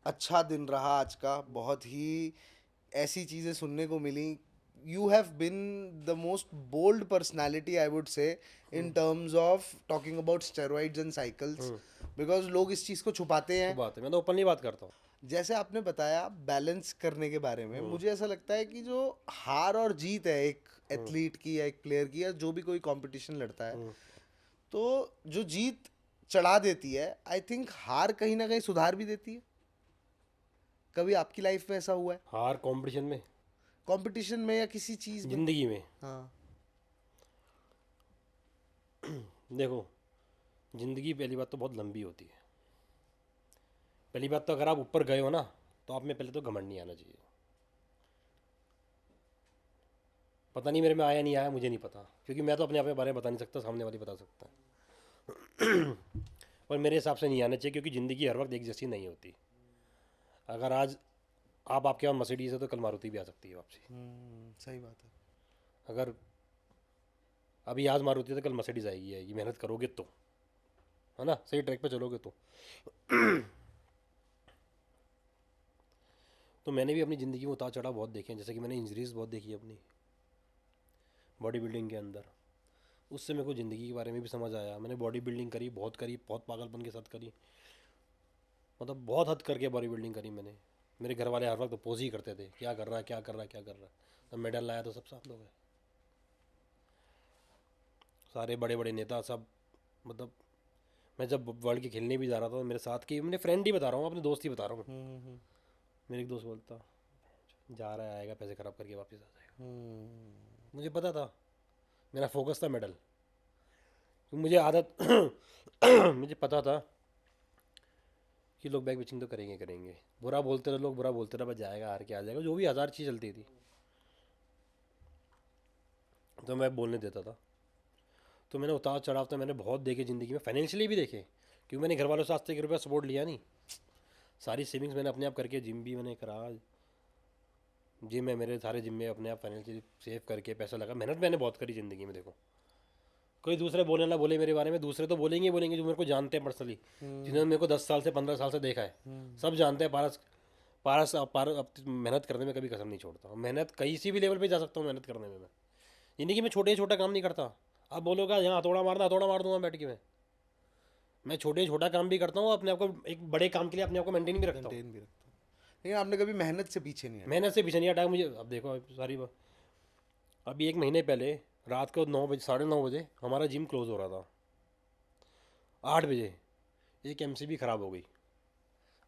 अच्छा दिन रहा आज का, बहुत ही ऐसी चीज़ें सुनने को मिली। You have been the most bold personality I would say in terms of talking about steroids and cycles, because लोग इस चीज़ को छुपाते हैं। वो बात है, मैं तो ओपनली बात करता हूँ। जैसे आपने बताया बैलेंस करने के बारे में, मुझे ऐसा लगता है कि जो हार और जीत है एक एथलीट की या एक प्लेयर की, या जो भी कोई कंपटीशन लड़ता है, तो जो जीत चढ़ा देती है, आई थिंक हार कहीं ना कहीं सुधार भी देती है। कभी आपकी लाइफ में ऐसा हुआ है, हार कंपटीशन में, कंपटीशन में या किसी चीज़ में? जिंदगी में? हाँ, देखो, ज़िंदगी पहली बात तो बहुत लंबी होती है। पहली बात तो अगर आप ऊपर गए हो ना, तो आप में पहले तो घमंड नहीं आना चाहिए। पता नहीं मेरे में आया नहीं आया, मुझे नहीं पता, क्योंकि मैं तो अपने आप के बारे में बता नहीं सकता, सामने वाली बता सकता है। और मेरे हिसाब से नहीं आना चाहिए, क्योंकि ज़िंदगी हर वक्त एक जैसी नहीं होती। अगर आज आपके पास मर्सिडीज़ है तो कल मारुति भी आ सकती है वापसी। सही बात है। अगर अभी आज मारुति है तो कल मर्सिडीज़ आएगी, मेहनत करोगे तो, है ना, सही ट्रैक पे चलोगे तो। तो मैंने भी अपनी ज़िंदगी में उतार चढ़ाव बहुत देखे हैं, जैसे कि मैंने इंजरीज बहुत देखी है अपनी बॉडी बिल्डिंग के अंदर। उससे मेरे को ज़िंदगी के बारे में भी समझ आया। मैंने बॉडी बिल्डिंग करी, बहुत पागलपन के साथ करी, मतलब बहुत हद करके बॉडी बिल्डिंग करी मैंने। मेरे घर वाले हर वक्त अपोज ही करते थे, क्या कर रहा है क्या कर रहा है क्या कर रहा है। तब मेडल लाया तो सब साथ लोग हैं, सारे बड़े बड़े नेता सब, मतलब मैं जब वर्ल्ड के खेलने भी जा रहा था तो मेरे साथ की, मैंने फ्रेंड ही बता रहा हूँ, अपने दोस्त ही बता रहा हूँ। मेरे एक दोस्त बोलता, जा रहा है, आएगा पैसे खराब करके वापस आ जाएगा। मुझे पता था, मेरा फोकस था मेडल, क्योंकि मुझे आदत मुझे पता था कि लोग बैक बिचिंग तो करेंगे, बुरा बोलते रहे लोग, बुरा बोलते रहे, बस जाएगा, हार के आ जाएगा, जो भी हज़ार चीज़ चलती थी, तो मैं बोलने देता था। तो मैंने उतार चढ़ाव तो मैंने बहुत देखे ज़िंदगी में, फाइनेंशियली भी देखे, क्योंकि मैंने घर वालों से आज तक 1 रुपया सपोर्ट लिया नहीं। सारी सेविंग्स मैंने अपने आप करके, जिम भी मैंने करा, जिम है मेरे, सारे जिम में अपने आप फाइनेंशियली सेव करके पैसा लगा। मेहनत मैंने बहुत करी ज़िंदगी में। देखो, कोई दूसरे बोले ना बोले मेरे बारे में, दूसरे तो बोलेंगे जो मेरे को जानते हैं पर्सनली, जिन्होंने मेरे को 10 साल से 15 साल से देखा है, सब जानते हैं। पारस अब मेहनत करने में कभी कसम नहीं छोड़ता। मेहनत कहीं भी लेवल पे जा सकता हूँ मेहनत करने में। मैं ज़िंदगी में छोटा काम नहीं करता। अब बोलोगा यहाँ हथौड़ा मार दूंगा बैठ के, मैं छोटा काम भी करता हूँ, अपने आप को एक बड़े काम के लिए अपने आप को मेंटेन भी रखता हूँ। लेकिन आपने कभी मेहनत से पीछे नहीं हटा? मेहनत से पीछे नहीं हटा मुझे। अब देखो, अभी 1 महीने पहले रात को 9 बजे, 9:30 बजे हमारा जिम क्लोज़ हो रहा था। 8 बजे एक एमसीबी ख़राब हो गई।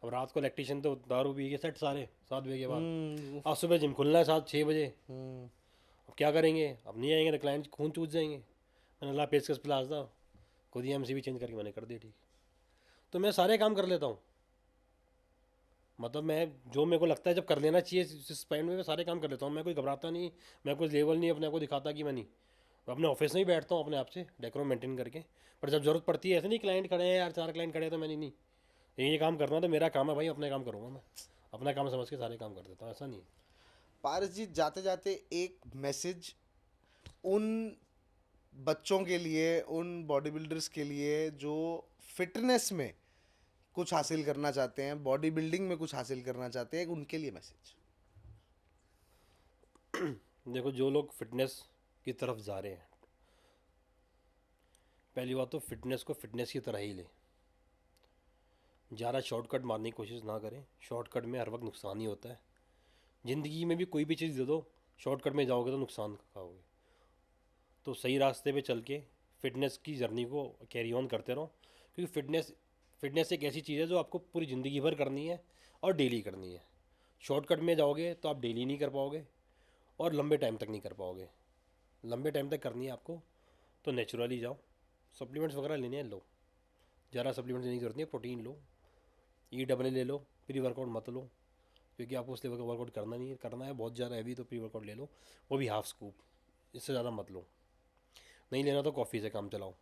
अब रात को इलेक्ट्रिशियन तो दारू पी के सेट सारे 7 बजे के बाद, अब सुबह जिम खुलना है 6 बजे, अब क्या करेंगे? अब नहीं आएंगे तो क्लाइंट खून चूस जाएंगे। मैंने ला पेचकस प्लास था, खुद ही एमसीबी चेंज करके मैंने कर दिया ठीक। तो मैं सारे काम कर लेता हूँ, मतलब मैं जो मेरे को लगता है जब कर लेना चाहिए इस पॉइंट में, मैं सारे काम कर लेता हूँ। मैं कोई घबराता नहीं, मैं कोई लेवल नहीं अपने आप को दिखाता कि मैं नहीं, मैं अपने ऑफिस में ही बैठता हूँ अपने आप से डेकोरम मेंटेन करके। पर जब जरूरत पड़ती है, ऐसे नहीं क्लाइंट खड़े हैं यार 4 क्लाइंट खड़े हैं तो मैंने नहीं, ये काम करना तो मेरा काम है भाई, अपने काम करूँगा मैं, अपना काम समझ के सारे काम कर देता हूँ, ऐसा नहीं है। पारस जी, जाते जाते एक मैसेज उन बच्चों के लिए, उन बॉडी बिल्डर्स के लिए जो फिटनेस में कुछ हासिल करना चाहते हैं, बॉडी बिल्डिंग में कुछ हासिल करना चाहते हैं, उनके लिए मैसेज। देखो, जो लोग फिटनेस की तरफ जा रहे हैं, पहली बात तो फिटनेस को फिटनेस की तरह ही ले, ज़्यादा शॉर्टकट मारने की कोशिश ना करें। शॉर्टकट में हर वक्त नुकसान ही होता है। ज़िंदगी में भी कोई भी चीज़ दे दो, शॉर्टकट में जाओगे तो नुकसान खाओगे। तो सही रास्ते पे चल के फिटनेस की जर्नी को कैरी ऑन करते रहो, क्योंकि फिटनेस एक ऐसी चीज़ है जो आपको पूरी ज़िंदगी भर करनी है और डेली करनी है। शॉर्टकट में जाओगे तो आप डेली नहीं कर पाओगे और लंबे टाइम तक नहीं कर पाओगे। लंबे टाइम तक करनी है आपको तो नेचुरली जाओ, सप्लीमेंट्स वगैरह लेने हैं लो, ज़्यादा सप्लीमेंट्स लेने की जरूरत नहीं है। प्रोटीन लो, EAA ले लो, प्री वर्कआउट मत लो, क्योंकि आपको उस लेवल का वर्कआउट करना नहीं है। करना है बहुत ज़्यादा हैवी तो प्री वर्कआउट ले लो, वो भी हाफ स्कूप, इससे ज़्यादा मत लो। नहीं लेना तो कॉफ़ी से काम चलाओ।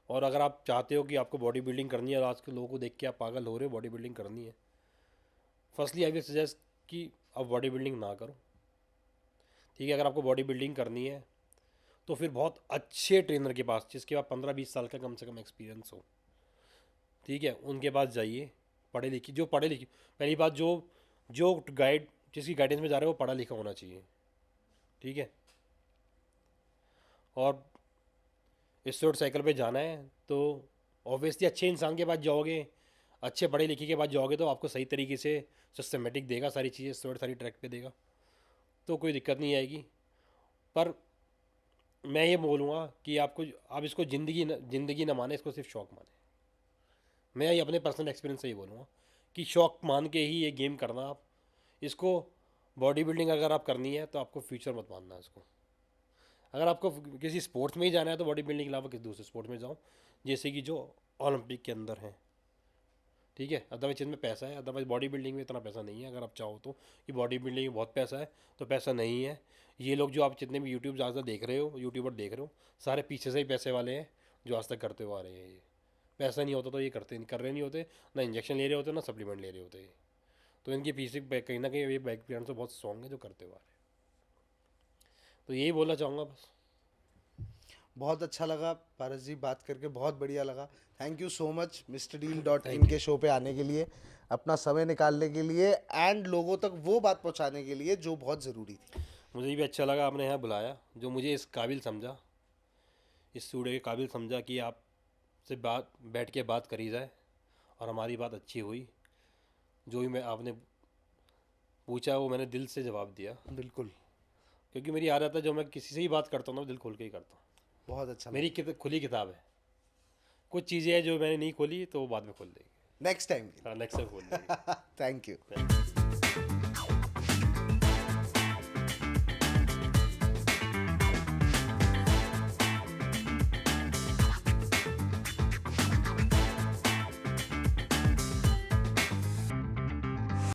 और अगर आप चाहते हो कि आपको बॉडी बिल्डिंग करनी है और आज के लोगों को देख के आप पागल हो रहे हो, बॉडी बिल्डिंग करनी है, फर्स्टली आई विल सजेस्ट कि आप बॉडी बिल्डिंग ना करो, ठीक है। अगर आपको बॉडी बिल्डिंग करनी है तो फिर बहुत अच्छे ट्रेनर के पास, जिसके पास 15-20 साल का कम से कम एक्सपीरियंस हो, ठीक है, उनके पास जाइए। पढ़े लिखे, पहली बात जो गाइड, जिसकी गाइडेंस में जा रहे हो वो पढ़ा लिखा होना चाहिए, ठीक है। और इस रोड साइकिल पे जाना है तो ऑब्वियसली अच्छे इंसान के पास जाओगे, अच्छे पढ़े लिखे के पास जाओगे तो आपको सही तरीके से सिस्टमेटिक देगा, सारी चीज़ें सारी ट्रैक पे देगा, तो कोई दिक्कत नहीं आएगी। पर मैं ये बोलूँगा कि आप इसको ज़िंदगी ना माने, इसको सिर्फ शौक माने। मैं ये अपने पर्सनल एक्सपीरियंस से ही बोलूँगा कि शौक मान के ही ये गेम करना। आप इसको बॉडी बिल्डिंग अगर आप करनी है तो आपको फ्यूचर मत मानना इसको। अगर आपको किसी स्पोर्ट्स में ही जाना है तो बॉडी बिल्डिंग के अलावा किसी दूसरे स्पोर्ट्स में जाओ, जैसे कि जो ओलंपिक के अंदर हैं, ठीक है। अदरवाइज चीज़ में पैसा है, अदरवाइज बॉडी बिल्डिंग में इतना पैसा नहीं है। अगर आप चाहो तो कि बॉडी बिल्डिंग में बहुत पैसा है, तो पैसा नहीं है। ये लोग जो आप जितने भी यूट्यूबर देख रहे हो, सारे पीछे से ही पैसे वाले हैं जो आज तक करते हुए आ रहे हैं। ये पैसा नहीं होता तो ये कर रहे नहीं होते, ना इंजेक्शन ले रहे होते, ना सप्लीमेंट ले रहे होते। तो इनके पीछे कहीं ना कहीं ये बैकग्राउंड से बहुत स्ट्रॉन्ग है जो करते हुए आ रहे हैं। तो यही बोलना चाहूँगा बस। बहुत अच्छा लगा पारस जी बात करके, बहुत बढ़िया लगा। Thank you so much MrDeal.in के शो पे आने के लिए, अपना समय निकालने के लिए एंड लोगों तक वो बात पहुंचाने के लिए जो बहुत ज़रूरी थी। मुझे भी अच्छा लगा आपने यहाँ बुलाया, जो मुझे इस काबिल समझा, इस स्टूडियो के काबिल समझा कि आप से बैठ के बात करी जाए और हमारी बात अच्छी हुई। जो भी मैं आपने पूछा वो मैंने दिल से जवाब दिया, बिल्कुल, क्योंकि मेरी आदत है जो मैं किसी से ही बात करता हूँ ना, दिल खोल के ही करता हूँ। बहुत अच्छा। मेरी खुली किताब है। कुछ चीज़ें हैं जो मैंने नहीं खोली तो वो बाद में खोल देंगे, नेक्स्ट टाइम। हाँ नेक्स्ट टाइम खोल देंगे। Thank you.